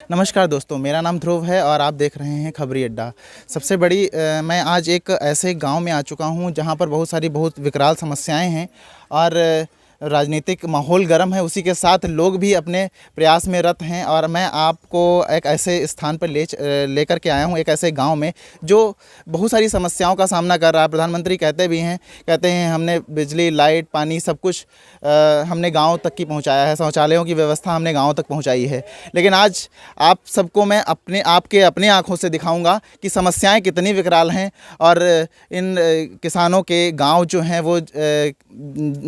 नमस्कार दोस्तों, मेरा नाम ध्रुव है और आप देख रहे हैं खबरी अड्डा। सबसे बड़ी मैं आज एक ऐसे गांव में आ चुका हूं जहां पर बहुत विकराल समस्याएं हैं और राजनीतिक माहौल गर्म है, उसी के साथ लोग भी अपने प्रयास में रत हैं। और मैं आपको एक ऐसे स्थान पर लेकर के आया हूं, एक ऐसे गांव में जो बहुत सारी समस्याओं का सामना कर रहा है। प्रधानमंत्री कहते हैं हमने बिजली, लाइट, पानी सब कुछ हमने गांव तक की पहुंचाया है, शौचालयों की व्यवस्था हमने गांव तक पहुंचाई है। लेकिन आज आप सबको मैं अपने आँखों से दिखाऊंगा कि समस्याएं कितनी विकराल हैं और इन किसानों के गांव जो हैं वो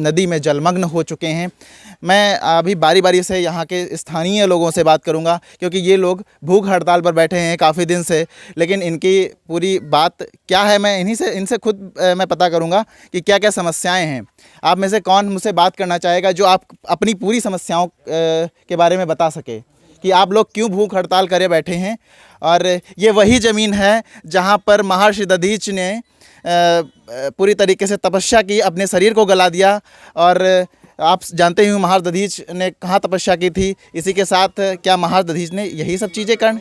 नदी में जलमग्न हो चुके हैं। मैं अभी बारी बारी से यहाँ के स्थानीय लोगों से बात करूँगा, क्योंकि ये लोग भूख हड़ताल पर बैठे हैं काफ़ी दिन से। लेकिन इनकी पूरी बात क्या है, मैं इनसे खुद मैं पता करूँगा कि क्या क्या समस्याएं हैं। आप में से कौन मुझसे बात करना चाहेगा जो आप अपनी पूरी समस्याओं के बारे में बता सके कि आप लोग क्यों भूख हड़ताल करे बैठे हैं। और ये वही ज़मीन है जहाँ पर महर्षि दधीच ने पूरी तरीके से तपस्या की, अपने शरीर को गला दिया। और आप जानते ही महर्षि दधीच ने कहाँ तपस्या की थी। इसी के साथ क्या महर्षि दधीच ने यही सब चीज़ें कर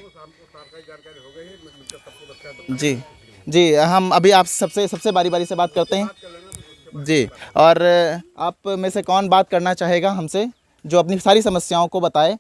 जी, हम अभी आप सबसे बारी बारी से बात करते हैं जी। और आप में से कौन बात करना चाहेगा हमसे जो अपनी सारी समस्याओं को बताए,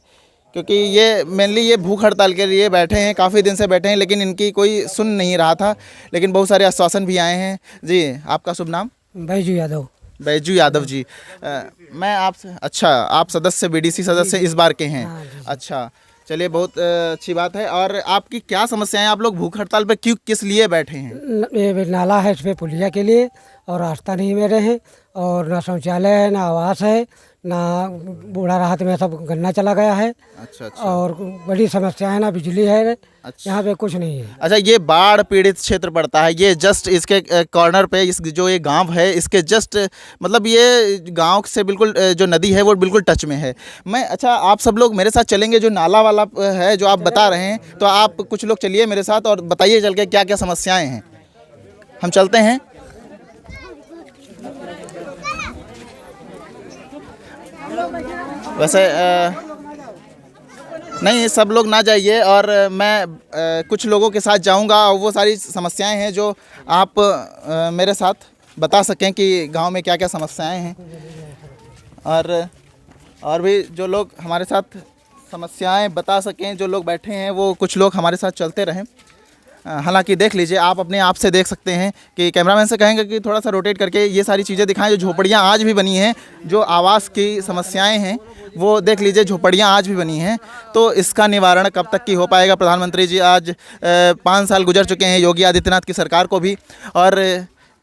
क्योंकि ये मेनली ये भूख हड़ताल के लिए बैठे हैं, काफ़ी दिन से बैठे हैं, लेकिन इनकी कोई सुन नहीं रहा था। लेकिन बहुत सारे आश्वासन भी आए हैं। जी, आपका शुभ नाम? बैजू यादव। बैजू यादव जी। मैं आपसे, अच्छा, आप सदस्य, बीडीसी सदस्य इस बार के हैं? हाँ जी। अच्छा, चलिए, बहुत अच्छी बात है। और आपकी क्या समस्याएं, आप लोग भूख हड़ताल पर किस लिए बैठे हैं? ये नाला है, इस पे पुलिया के लिए, और रास्ता नहीं मेरे हैं, और ना शौचालय है, ना आवास है, ना बूढ़ा राहत में सब गन्ना चला गया है। अच्छा। और बड़ी समस्या है, ना बिजली है। अच्छा। यहाँ पे कुछ नहीं है। अच्छा, ये बाढ़ पीड़ित क्षेत्र पड़ता है, ये जस्ट इसके कॉर्नर पे जो ये गांव है, इसके जस्ट मतलब ये गांव से बिल्कुल जो नदी है वो बिल्कुल टच में है। अच्छा, आप सब लोग मेरे साथ चलेंगे, जो नाला वाला है जो आप बता रहे हैं, तो आप कुछ लोग चलिए मेरे साथ और बताइए चल के क्या क्या समस्याएं हैं। हम चलते हैं। वैसे नहीं, सब लोग ना जाइए, और मैं कुछ लोगों के साथ जाऊंगा और वो सारी समस्याएं हैं जो आप मेरे साथ बता सकें कि गांव में क्या क्या समस्याएं हैं। और भी जो लोग हमारे साथ समस्याएं बता सकें, जो लोग बैठे हैं, वो कुछ लोग हमारे साथ चलते रहें। हालांकि देख लीजिए, आप अपने आप से देख सकते हैं कि कैमरामैन से कहेंगे कि थोड़ा सा रोटेट करके ये सारी चीज़ें दिखाएं। जो झोपड़ियाँ आज भी बनी हैं, जो आवास की समस्याएं हैं, वो देख लीजिए, झोपड़ियाँ आज भी बनी हैं। तो इसका निवारण कब तक की हो पाएगा? प्रधानमंत्री जी आज 5 साल गुजर चुके हैं योगी आदित्यनाथ की सरकार को भी, और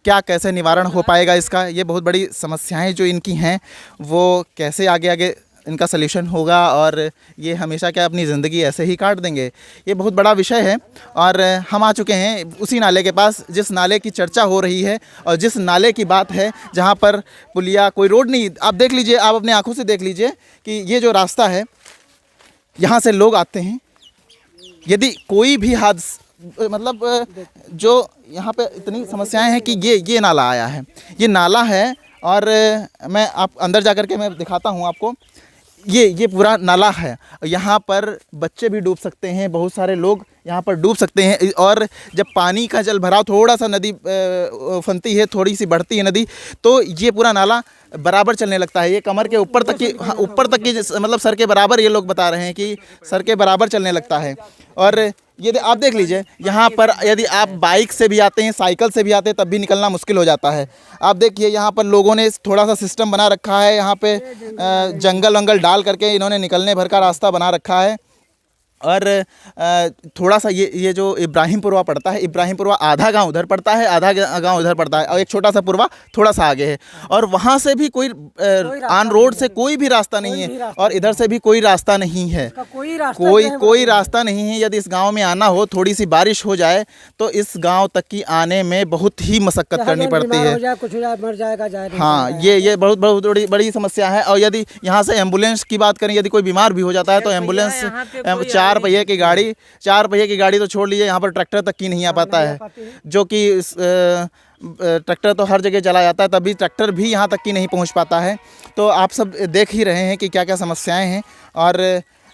क्या कैसे निवारण हो पाएगा इसका? ये बहुत बड़ी समस्याएं जो इनकी हैं, वो कैसे आगे इनका सल्यूशन होगा, और ये हमेशा क्या अपनी ज़िंदगी ऐसे ही काट देंगे? ये बहुत बड़ा विषय है। और हम आ चुके हैं उसी नाले के पास, जिस नाले की चर्चा हो रही है और जिस नाले की बात है जहाँ पर पुलिया, कोई रोड नहीं। आप देख लीजिए, आप अपने आँखों से देख लीजिए कि ये जो रास्ता है, यहाँ से लोग आते हैं। यदि कोई भी मतलब जो यहाँ पे इतनी समस्याएं हैं कि ये नाला आया है, ये नाला है। और मैं आप अंदर जा कर के मैं दिखाता हूँ आपको। ये पूरा नाला है, यहाँ पर बच्चे भी डूब सकते हैं, बहुत सारे लोग यहाँ पर डूब सकते हैं। और जब पानी का जल भराव, थोड़ा सा नदी उफनती है, थोड़ी सी बढ़ती है नदी, तो ये पूरा नाला बराबर चलने लगता है। ये कमर के ऊपर तक की, ऊपर तक की, मतलब सर के बराबर, ये लोग बता रहे हैं कि सर के बराबर चलने लगता है। और ये आप देख लीजिए, यहाँ पर यदि आप बाइक से भी आते हैं, साइकिल से भी आते हैं, तब भी निकलना मुश्किल हो जाता है। आप देखिए, यहाँ पर लोगों ने थोड़ा सा सिस्टम बना रखा है, यहाँ पे जंगल वंगल डाल करके इन्होंने निकलने भर का रास्ता बना रखा है। और थोड़ा सा ये जो इब्राहिमपुरवा पड़ता है, इब्राहिमपुरवा आधा गांव उधर पड़ता है, आधा गांव उधर पड़ता है, और एक छोटा सा पुरवा थोड़ा सा आगे है। और वहाँ से भी कोई ऑन रोड से कोई भी रास्ता नहीं है, और इधर से भी कोई रास्ता नहीं है, कोई रास्ता नहीं है। यदि इस गांव में आना हो, थोड़ी सी बारिश हो जाए, तो इस गांव तक की आने में बहुत ही मशक्कत करनी पड़ती है। कुछ मर जाएगा। हाँ, ये बहुत बड़ी समस्या है। और यदि यहाँ से एम्बुलेंस की बात करें, यदि कोई बीमार भी हो जाता है तो एम्बुलेंस, 4 पहिए की गाड़ी तो छोड़ लीजिए, यहाँ पर ट्रैक्टर तक की नहीं आ पाता है। जो कि ट्रैक्टर तो हर जगह चला जाता है, तभी ट्रैक्टर भी यहाँ तक की नहीं पहुँच पाता है। तो आप सब देख ही रहे हैं कि क्या क्या समस्याएं हैं। और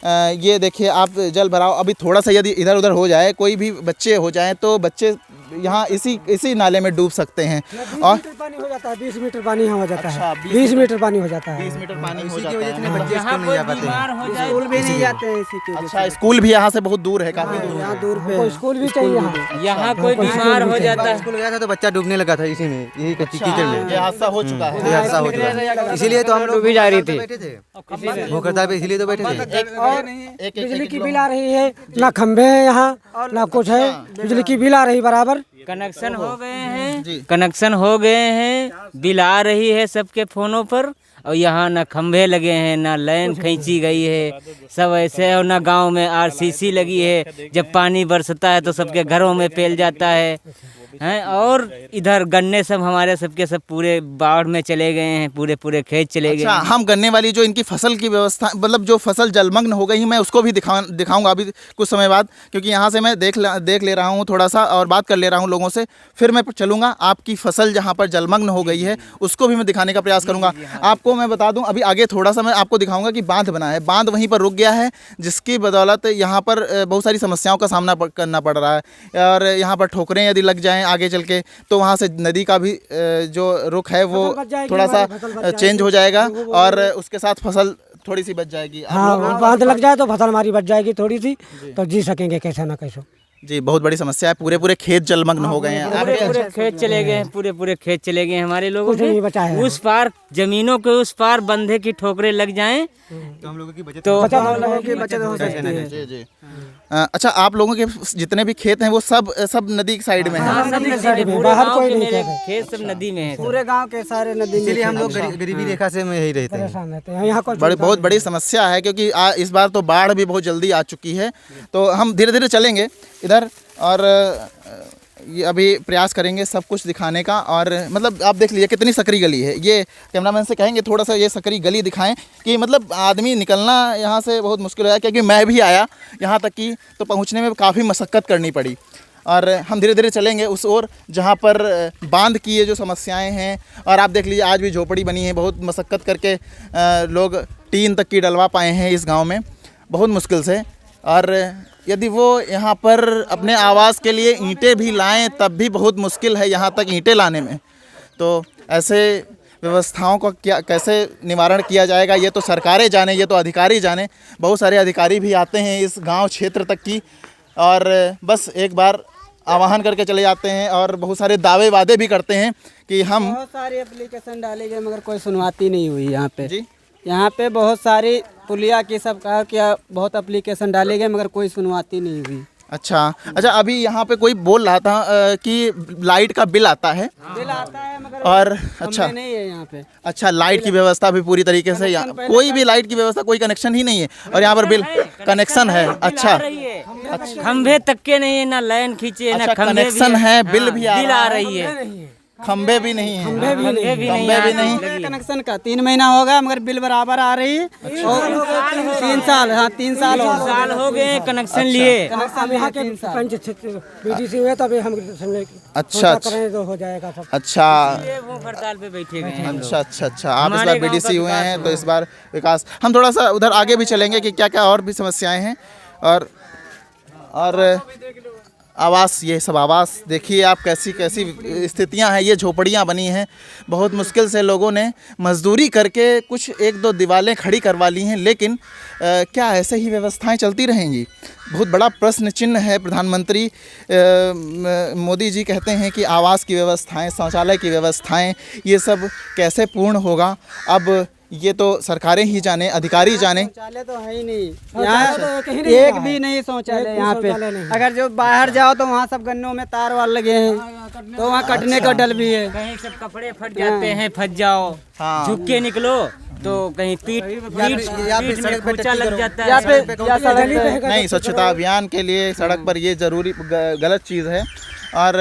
ये देखिए आप जल भराव अभी थोड़ा सा यदि इधर उधर हो जाए, कोई भी बच्चे हो जाएं तो बच्चे यहाँ इसी नाले में डूब सकते हैं। और 20 मीटर पानी हो जाता है, 20 मीटर पानी हो जाता अच्छा, है, 20 मीटर पानी हो जाता है। 20 मीटर पानी हो जाता वजह से है। बच्चे स्कूल नहीं जा पाते हैं, स्कूल भी नहीं जाते हैं इसी के। अच्छा, स्कूल भी यहाँ से बहुत दूर है, काफ़ी दूर है। यहाँ दूर पे कोई स्कूल भी चाहिए यहाँ। यहाँ कोई बीमार हो जाता है। स्कूल गया था तो बच्चा डूबने लगा था इसी में, यही कच्ची कीचड़ में ये हादसा हो चुका है। ये हादसा हो चुका है। इसीलिए तो हम लोग डूबी जा रही थी। बैठे थे भोकरता पे, इसीलिए तो बैठे थे। और बिजली की बिल आ रही है, ना खंभे हैं यहाँ ना कुछ है, बिजली की बिल आ रही बराबर। कनेक्शन हो गए हैं, कनेक्शन हो गए हैं, बिल आ रही है सबके फोनों पर, और यहाँ ना खंभे लगे हैं, ना लाइन खींची गई है, सब ऐसे है। और ना गांव में आरसीसी लगी है, जब पानी बरसता है तो सबके घरों में फैल जाता है हैं। और इधर गन्ने सब हमारे सबके सब पूरे बाढ़ में चले गए हैं, पूरे पूरे खेत चले गए अच्छा, हैं। हम गन्ने वाली जो इनकी फसल की व्यवस्था, मतलब जो फसल जलमग्न हो गई, मैं उसको भी दिखाऊंगा अभी कुछ समय बाद, क्योंकि यहाँ से मैं देख ले रहा हूँ थोड़ा सा और बात कर ले रहा हूँ लोगों से। फिर मैं चलूँगा, आपकी फसल जहाँ पर जलमग्न हो गई है उसको भी मैं दिखाने का प्रयास करूँगा। आपको मैं बता दूँ, अभी आगे थोड़ा सा मैं आपको दिखाऊँगा कि बांध बना है, बांध वहीं पर रुक गया है, जिसकी बदौलत यहाँ पर बहुत सारी समस्याओं का सामना करना पड़ रहा है। और यहाँ पर ठोकरें यदि लग जाएँ आगे चल के तो वहाँ से नदी का भी जो रुख है वो थोड़ा सा चेंज हो जाएगा और उसके साथ फसल थोड़ी सी बच जाएगी। हाँ, बांध लग जाए तो फसल हमारी बच जाएगी थोड़ी सी, तो जी सकेंगे कैसे ना कैसे। जी, बहुत बड़ी समस्या है, पूरे पूरे खेत जलमग्न हो गए हैं। पूरे पूरे खेत चले गए हैं, पूरे पूरे खेत चले गए हैं हमारे लोगों कुछ नहीं बचा है। उस पार जमीनों के उस पार बंधे की ठोकरें लग जाएं तो हम लोगों की बचत तो हम लोगों की बचत हो सकती है। जी जी। अच्छा, आप लोगों के जितने भी खेत हैं वो सब नदी की साइड में हैं। हाँ, सब नदी में, पूरे बाहर गांव कोई के नहीं मेरे है। खेत सब नदी में है। पूरे गांव के सारे नदी में। इसीलिए हम लोग गरीबी रेखा से में यही रहते हैं। परेशान रहते हैं यहाँ। बहुत बड़ी समस्या है, क्योंकि इस बार तो बाढ़ भी बहुत जल्दी आ चुकी है। तो हम धीरे धीरे चलेंगे इधर और ये अभी प्रयास करेंगे सब कुछ दिखाने का। और मतलब आप देख लीजिए कितनी सकरी गली है। ये कैमरामैन से कहेंगे थोड़ा सा ये सकरी गली दिखाएं कि मतलब आदमी निकलना यहाँ से बहुत मुश्किल है, क्योंकि मैं भी आया यहाँ तक कि तो पहुँचने में काफ़ी मशक्क़त करनी पड़ी। और हम धीरे धीरे चलेंगे उस ओर जहाँ पर बांध की ये जो समस्याएं हैं। और आप देख लीजिए आज भी झोपड़ी बनी है, बहुत मशक्क़त करके लोग टीन तक की डलवा पाए हैं इस गांव में, बहुत मुश्किल से। और यदि वो यहाँ पर अपने आवास के लिए ईंटें भी लाएं तब भी बहुत मुश्किल है यहाँ तक ईंटें लाने में। तो ऐसे व्यवस्थाओं का क्या कैसे निवारण किया जाएगा ये तो सरकारें जाने, ये तो अधिकारी जाने। बहुत सारे अधिकारी भी आते हैं इस गांव क्षेत्र तक की और बस एक बार आह्वान करके चले जाते हैं और बहुत सारे दावे वादे भी करते हैं कि हम। बहुत सारे एप्लीकेशन डाले गए मगर कोई सुनवाई नहीं हुई यहाँ पे। जी, यहाँ पे बहुत सारी पुलिया की सब कहा कि बहुत एप्लीकेशन डाले गए मगर कोई सुनवाई नहीं हुई। अच्छा, अभी यहाँ पे कोई बोल रहा था कि लाइट का बिल आता है। बिल आता है मगर और खंभे अच्छा नहीं है यहाँ पे। अच्छा, लाइट की व्यवस्था भी पूरी तरीके से यहाँ कोई भी लाइट की व्यवस्था, कोई कनेक्शन ही नहीं है। और यहाँ पर बिल कनेक्शन है। अच्छा, खंभे तक के नहीं है, ना लाइन खींचे ना अच्छा, खंभे भी कनेक्शन है, बिल भी बिल आ आ रही है, खंबे भी नहीं है। खंभे भी खंभे भी नहीं। कनेक्शन का 3 महीना हो गया मगर बिल बराबर आ रही है। और 3 साल, हाँ 3 साल हो गए। साल हो गए कनेक्शन लिए। हम यहाँ के बीडीसी हुए तो अभी हम अच्छा करें तो हो जाएगा सब। अच्छा ये वो हड़ताल पे बैठे गए हैं। अच्छा, आप इस हमारे बार गांव बीडीसी का हुए हैं विकास तो इस बार विकास। हम थोड़ा सा उधर आगे भी चलेंगे कि क्या क्या और भी समस्याएं हैं। और आवास, ये सब आवास देखिए आप कैसी कैसी स्थितियां हैं। ये झोपड़ियां बनी हैं, बहुत मुश्किल से लोगों ने मजदूरी करके कुछ 1-2 दीवारें खड़ी करवा ली हैं। लेकिन क्या ऐसे ही व्यवस्थाएं चलती रहेंगी? बहुत बड़ा प्रश्न चिन्ह है। प्रधानमंत्री मोदी जी कहते हैं कि आवास की व्यवस्थाएं, शौचालय की व्यवस्थाएं, ये सब कैसे पूर्ण होगा? अब ये तो सरकारें ही जाने, अधिकारी जाने। शौचालय तो है ही नहीं यहाँ, एक भी नहीं शौचालय यहाँ पे। अगर जो बाहर जाओ तो वहाँ सब गन्नों में तार वार लगे हैं तो वहाँ कटने का डर भी है। कहीं सब कपड़े फट जाते हैं, फंस जाओ, हाँ। झुक के निकलो तो कहीं पीठ में पोंछा लग जाता या है। सड़क नहीं, स्वच्छता अभियान के लिए सड़क पर ये जरूरी गलत चीज़ है। और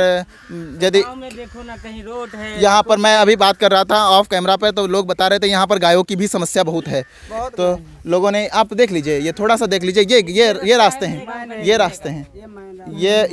यदि गाँव में देखो ना कहीं रोड है। यहाँ पर मैं अभी बात कर रहा था ऑफ कैमरा पे, तो लोग बता रहे थे यहाँ पर गायों की भी समस्या बहुत है। तो लोगों ने, आप देख लीजिए, ये थोड़ा सा देख लीजिए, ये रास्ते हैं, ये रास्ते हैं,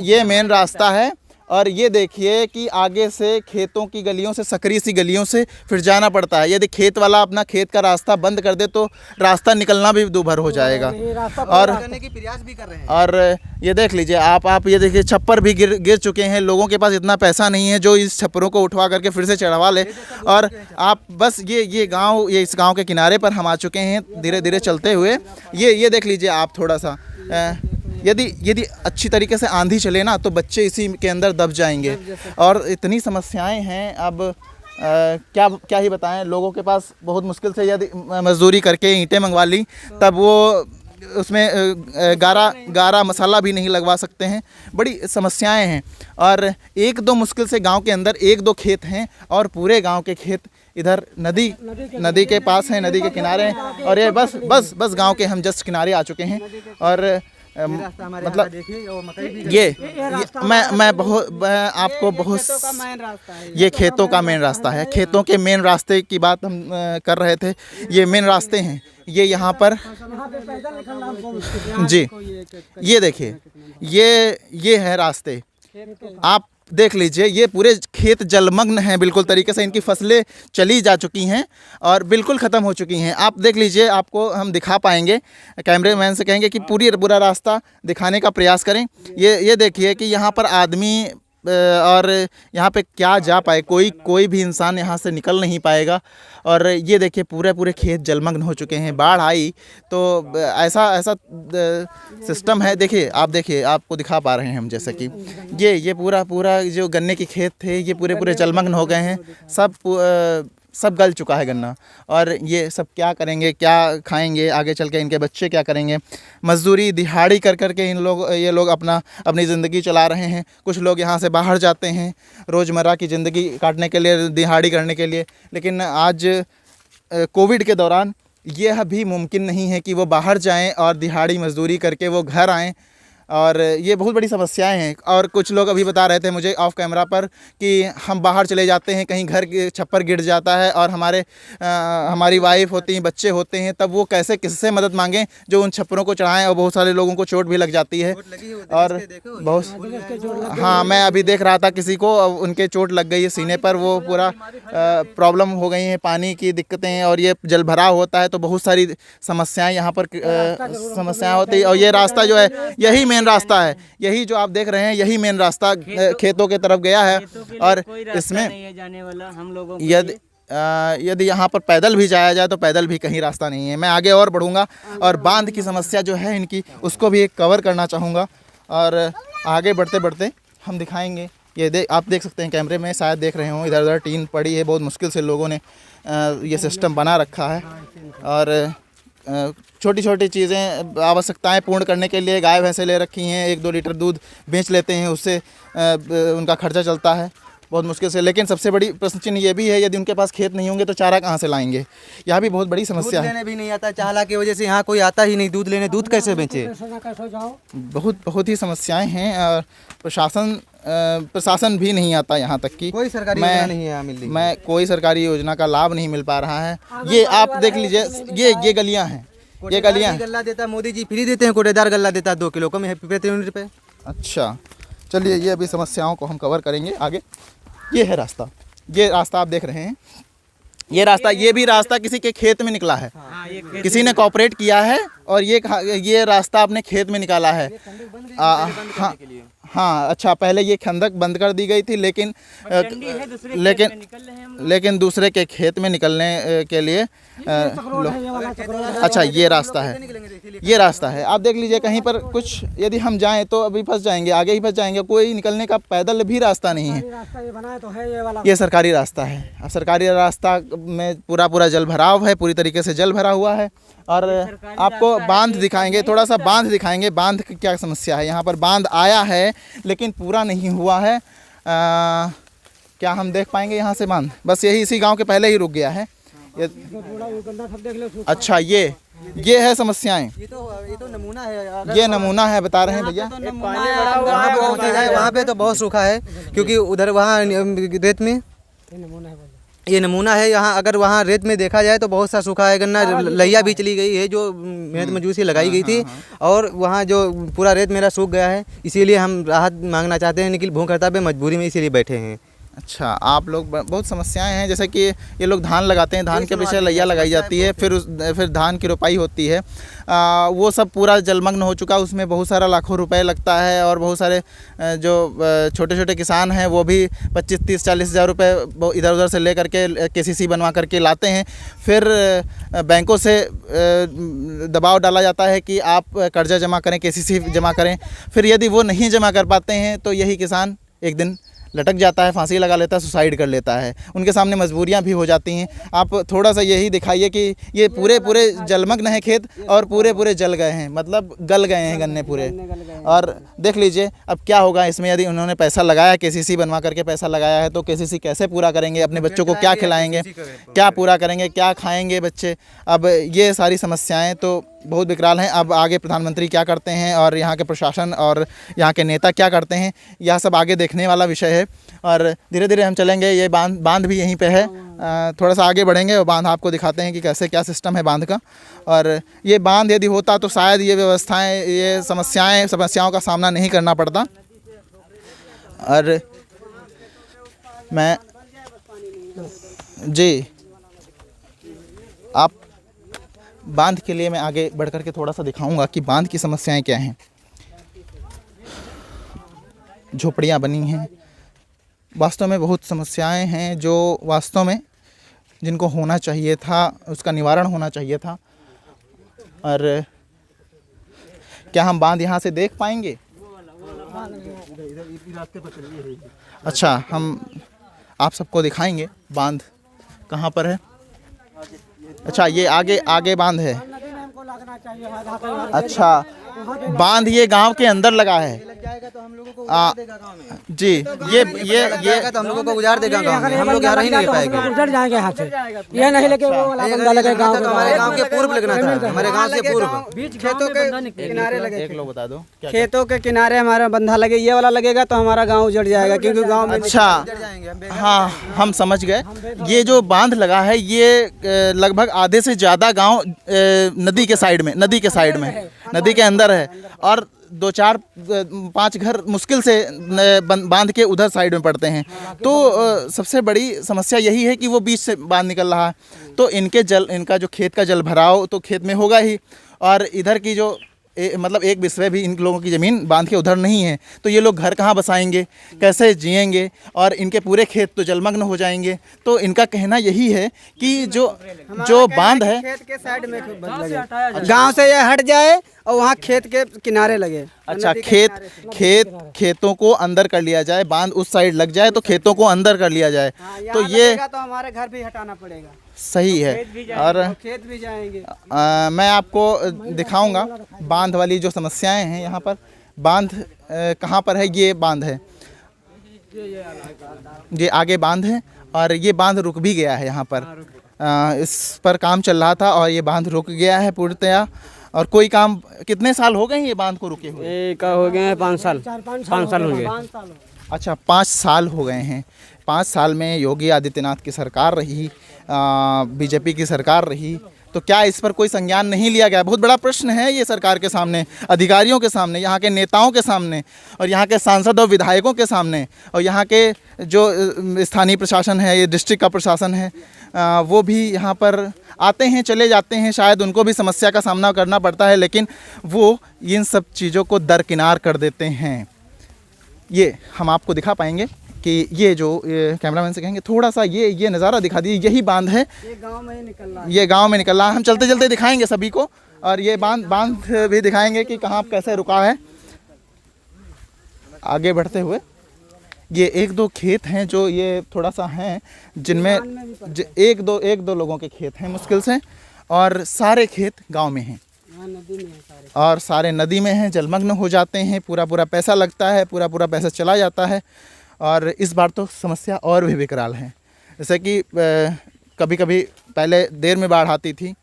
ये मेन रास्ता है। और ये देखिए कि आगे से खेतों की गलियों से, सकरी सी गलियों से फिर जाना पड़ता है। यदि खेत वाला अपना खेत का रास्ता बंद कर दे तो रास्ता निकलना भी दूभर हो जाएगा। और करने की प्रयास भी कर रहे हैं। और ये देख लीजिए आप ये देखिए, छप्पर भी गिर चुके हैं। लोगों के पास इतना पैसा नहीं है जो इस छप्परों को उठवा करके फिर से चढ़वा ले। और आप बस ये इस गांव के किनारे पर हम आ चुके हैं धीरे धीरे चलते हुए। ये देख लीजिए आप थोड़ा सा, यदि अच्छी तरीके से आंधी चले ना तो बच्चे इसी के अंदर दब जाएंगे। और इतनी समस्याएं हैं, अब क्या ही बताएं। लोगों के पास बहुत मुश्किल से यदि मजदूरी करके ईंटें मंगवा ली तब वो उसमें गारा मसाला भी नहीं लगवा सकते हैं। बड़ी समस्याएं हैं। और एक दो मुश्किल से गांव के अंदर एक दो खेत हैं और पूरे गांव के खेत इधर नदी के पास हैं, नदी के किनारे हैं। और ये बस गांव के हम जस्ट किनारे आ चुके हैं। और मतलब मैं आपको बहुत, ये खेतों का मेन रास्ता है। खेतों के मेन रास्ते की बात हम कर रहे थे। ये मेन रास्ते हैं, ये यहाँ पर जी, ये देखिए, ये है रास्ते। आप देख लीजिए, ये पूरे खेत जलमग्न हैं बिल्कुल तरीके से। इनकी फसलें चली जा चुकी हैं और बिल्कुल ख़त्म हो चुकी हैं। आप देख लीजिए, आपको हम दिखा पाएंगे, कैमरेमैन से कहेंगे कि पूरा रास्ता दिखाने का प्रयास करें। ये देखिए कि यहाँ पर आदमी और यहाँ पे क्या जा पाए, कोई भी इंसान यहाँ से निकल नहीं पाएगा। और ये देखिए पूरे खेत जलमग्न हो चुके हैं। बाढ़ आई तो ऐसा सिस्टम है। देखिए, आपको दिखा पा रहे हैं हम, जैसे कि ये पूरा जो गन्ने के खेत थे ये पूरे जलमग्न हो गए हैं। सब गल चुका है गन्ना। और ये सब क्या करेंगे, क्या खाएंगे आगे चल के, इनके बच्चे क्या करेंगे। मजदूरी दिहाड़ी कर के ये लोग अपनी ज़िंदगी चला रहे हैं। कुछ लोग यहाँ से बाहर जाते हैं रोज़मर्रा की ज़िंदगी काटने के लिए, दिहाड़ी करने के लिए। लेकिन आज कोविड के दौरान यह भी मुमकिन नहीं है कि वो बाहर जाएं और दिहाड़ी मजदूरी करके वो घर आएँ। और ये बहुत बड़ी समस्याएं हैं। और कुछ लोग अभी बता रहे थे मुझे ऑफ कैमरा पर कि हम बाहर चले जाते हैं, कहीं घर के छप्पर गिर जाता है और हमारी वाइफ होती हैं, बच्चे होते हैं, तब वो कैसे किससे मदद मांगें जो उन छप्परों को चढ़ाएं। और बहुत सारे लोगों को चोट भी लग जाती है। और बहुत, हाँ, मैं अभी देख रहा था किसी को, उनके चोट लग गई है सीने पर। वो पूरा प्रॉब्लम हो गई हैं, पानी की दिक्कतें, और ये जल भराव होता है तो बहुत सारी समस्याएँ यहाँ पर समस्याएँ होती है। और ये रास्ता जो है यही मेन रास्ता है। यही जो आप देख रहे हैं यही मेन रास्ता खेतों के तरफ गया है। और इसमें जाने वाला हम लोगों यदि यहाँ पर पैदल भी जाया जाए तो पैदल भी कहीं रास्ता नहीं है। मैं आगे और बढ़ूँगा और बांध की समस्या जो है इनकी, उसको भी एक कवर करना चाहूँगा। और आगे बढ़ते हम दिखाएंगे। आप देख सकते हैं, कैमरे में शायद देख रहे हो, इधर उधर टीन पड़ी है। बहुत मुश्किल से लोगों ने ये सिस्टम बना रखा है। और छोटी छोटी चीज़ें, आवश्यकताएं पूर्ण करने के लिए गाय भैंसें ले रखी हैं। 1-2 लीटर दूध बेच लेते हैं, उससे उनका खर्चा चलता है बहुत मुश्किल से। लेकिन सबसे बड़ी प्रश्न चिन्ह ये भी है, यदि उनके पास खेत नहीं होंगे तो चारा कहाँ से लाएंगे। यह भी बहुत बड़ी समस्या है। दूध लेने भी नहीं आता, चाहला की वजह से यहाँ कोई आता ही नहीं दूध लेने। दूध कैसे बेचे? बहुत ही समस्याएं हैं। और प्रशासन भी नहीं आता यहाँ तक कि कोई सरकारी योजना नहीं है यहाँ मिल रही। मैं कोई सरकारी योजना का लाभ नहीं मिल पा रहा है। ये आप देख लीजिए, ये गलियाँ हैं, ये गलियाँ। गल्ला देता मोदी जी, फ्री देते हैं। कोटेदार गल्ला देता है 2 किलो कम है प्रति यूनिट पे। अच्छा, चलिए, ये अभी समस्याओं को हम कवर करेंगे आगे। ये है रास्ता, ये रास्ता आप देख रहे हैं। ये भी रास्ता किसी के खेत में निकला है। किसी ने कॉपरेट किया है और ये रास्ता अपने खेत में निकाला है। हाँ, अच्छा, पहले ये खंदक बंद कर दी गई थी, लेकिन दूसरे के खेत में निकलने के लिए अच्छा, ये रास्ता है। आप देख लीजिए, कहीं पर कुछ यदि हम जाएं तो अभी फंस जाएंगे, आगे ही फंस जाएंगे। कोई निकलने का पैदल भी रास्ता नहीं है। ये सरकारी रास्ता है। अब सरकारी रास्ता में पूरा जल भराव है, पूरी तरीके से जल भरा हुआ है। और आपको बांध दिखाएंगे, थोड़ा सा बांध दिखाएंगे। बांध की क्या समस्या है, यहाँ पर बांध आया है लेकिन पूरा नहीं हुआ है। क्या हम देख पाएंगे यहाँ से बांध? बस यही इसी गांव के पहले ही रुक गया है। अच्छा, ये है समस्याएं। ये तो नमूना है। ये नमूना है, बता रहे हैं भैया। वहाँ पे तो बहुत सूखा है, क्योंकि उधर वहाँ रेत में ये नमूना है। यहाँ अगर वहाँ रेत में देखा जाए तो बहुत सा सूखा है गन्ना, लैया भी चली गई है जो मेहनत मजदूरी से लगाई गई थी, और वहाँ जो पूरा रेत मेरा सूख गया है, इसीलिए हम राहत मांगना चाहते हैं। लेकिन भूख हड़ताल पे मजबूरी में इसीलिए बैठे हैं। अच्छा, आप लोग बहुत समस्याएं हैं, जैसे कि ये लोग धान लगाते हैं, धान के पीछे लैया लगाई जाती है, फिर धान की रोपाई होती है, वो सब पूरा जलमग्न हो चुका, उसमें बहुत सारा लाखों रुपए लगता है, और बहुत सारे जो छोटे छोटे किसान हैं वो भी 25-30-40 हज़ार रुपये इधर उधर से ले करके KCC बनवा करके लाते हैं। फिर बैंकों से दबाव डाला जाता है कि आप कर्जा जमा करें, KCC जमा करें। फिर यदि वो नहीं जमा कर पाते हैं तो यही किसान एक दिन लटक जाता है, फांसी लगा लेता है, सुसाइड कर लेता है। उनके सामने मजबूरियां भी हो जाती हैं। आप थोड़ा सा यही दिखाइए कि ये पूरे जलमग्न है खेत, और पूरे जल गए हैं, मतलब गल गए हैं गन्ने पूरे। और देख लीजिए अब क्या होगा इसमें, यदि उन्होंने पैसा लगाया, KCC बनवा करके पैसा लगाया है, तो KCC कैसे पूरा करेंगे, अपने बच्चों को क्या खिलाएंगे, क्या पूरा करेंगे, क्या खाएंगे बच्चे। अब ये सारी समस्याएँ तो बहुत विकराल हैं। अब आगे प्रधानमंत्री क्या करते हैं और यहाँ के प्रशासन और यहाँ के नेता क्या करते हैं, यह सब आगे देखने वाला विषय है। और धीरे धीरे हम चलेंगे। ये बांध भी यहीं पे है, थोड़ा सा आगे बढ़ेंगे और बांध आपको दिखाते हैं कि कैसे क्या सिस्टम है बांध का। और ये बांध यदि होता तो शायद ये व्यवस्थाएं, ये समस्याओं का सामना नहीं करना पड़ता। और मैं जी आप बांध के लिए मैं आगे बढ़ कर के थोड़ा सा दिखाऊंगा कि बांध की समस्याएं क्या हैं। झोपड़ियां बनी हैं, वास्तव में बहुत समस्याएं हैं जो वास्तव में जिनको होना चाहिए था, उसका निवारण होना चाहिए था। और क्या हम बांध यहाँ से देख पाएंगे? अच्छा, हम आप सबको दिखाएंगे बांध कहाँ पर है। अच्छा, ये आगे बांध है। अच्छा, बांध ये गांव के अंदर लगा है। जी, ये तो हम लोगों को गुजार देगा गाँव में, हम लोग यहाँ रह ही नहीं पाएंगे। उधर जाएंगे यहाँ से, ये नहीं लेके वो वाला बंदा लगे गाँव तो हमारे गाँव के पूर्व लगना था, हमारे गाँव से पूर्व। खेतों के किनारे लगे, एक लोग बता दो क्या? खेतों के किनारे हमारा बंधा लगे, ये वाला लगेगा तो हमारा गाँव उजड़ जाएगा, क्योंकि गाँव में अच्छा, हाँ, हम समझ गए। ये जो बांध लगा है ये लगभग आधे से ज़्यादा गांव नदी के साइड में, नदी के अंदर है, और 2-4-5 घर मुश्किल से बांध के उधर साइड में पड़ते हैं। तो सबसे बड़ी समस्या यही है कि वो बीच से बांध निकल रहा है, तो इनका जो खेत का जल भराव तो खेत में होगा ही, और इधर की जो मतलब एक बिस्वे भी इन लोगों की ज़मीन बांध के उधर नहीं है, तो ये लोग घर कहाँ बसाएंगे, कैसे जिएंगे, और इनके पूरे खेत तो जलमग्न हो जाएंगे। तो इनका कहना यही है कि जो बांध है खेत के साइड में गाँव से ये हट जाए और वहाँ खेत के किनारे लगे। अच्छा, खेतों को अंदर कर लिया जाए, बांध उस साइड लग जाए तो खेतों को अंदर कर लिया जाए। तो ये तो हमारे घर भी हटाना पड़ेगा, सही है। और खेत भी जाएंगे। मैं आपको दिखाऊंगा बांध वाली जो समस्याएं हैं। यहाँ पर बांध कहाँ पर है? ये बांध है, ये आगे बांध है, और ये बांध रुक भी गया है यहाँ पर। इस पर काम चल रहा था और ये बांध रुक गया है पूर्णतया। और कोई काम, कितने साल हो गए हैं ये बांध को रुके हुए? एक हो गए हैं 5 साल, 5 साल हो गए। अच्छा, 5 साल हो गए हैं। 5 साल में योगी आदित्यनाथ की सरकार रही, बीजेपी की सरकार रही, तो क्या इस पर कोई संज्ञान नहीं लिया गया? बहुत बड़ा प्रश्न है ये सरकार के सामने, अधिकारियों के सामने, यहाँ के नेताओं के सामने, और यहाँ के सांसद और विधायकों के सामने, और यहाँ के जो स्थानीय प्रशासन है, ये डिस्ट्रिक्ट का प्रशासन है, वो भी यहाँ पर आते हैं, चले जाते हैं। शायद उनको भी समस्या का सामना करना पड़ता है, लेकिन वो इन सब चीज़ों को दरकिनार कर देते हैं। ये हम आपको दिखा पाएंगे कि ये जो कैमरामैन से कहेंगे थोड़ा सा ये नज़ारा दिखा दीजिए। यही बांध है, ये गांव में ही निकल रहा है, ये गांव में निकल रहा है। हम चलते चलते दिखाएंगे सभी को, और ये बांध भी दिखाएंगे कि कहाँ कैसे रुका है। आगे बढ़ते हुए ये 1-2 खेत हैं जो ये थोड़ा सा हैं, जिनमें एक दो लोगों के खेत हैं मुश्किल से, और सारे खेत गाँव में हैं, नदी में है सारे, और सारे नदी में हैं, जलमग्न हो जाते हैं। पूरा पैसा लगता है, पूरा पैसा चला जाता है। और इस बार तो समस्या और भी विकराल है। जैसे कि कभी कभी पहले देर में बाढ़ आती थी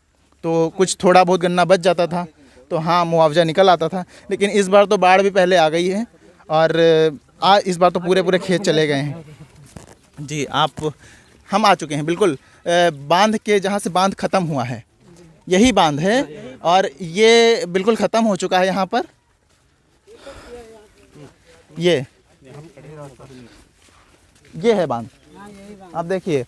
तो कुछ थोड़ा बहुत गन्ना बच जाता था, तो हाँ, मुआवजा निकल आता था। लेकिन इस बार तो बाढ़ भी पहले आ गई है, और इस बार तो पूरे खेत चले गए हैं। जी, आप हम आ चुके हैं बिल्कुल बांध के, जहाँ से बांध ख़त्म हुआ है यही बांध है, और ये बिल्कुल ख़त्म हो चुका है यहाँ पर। ये है बांध, आप देखिए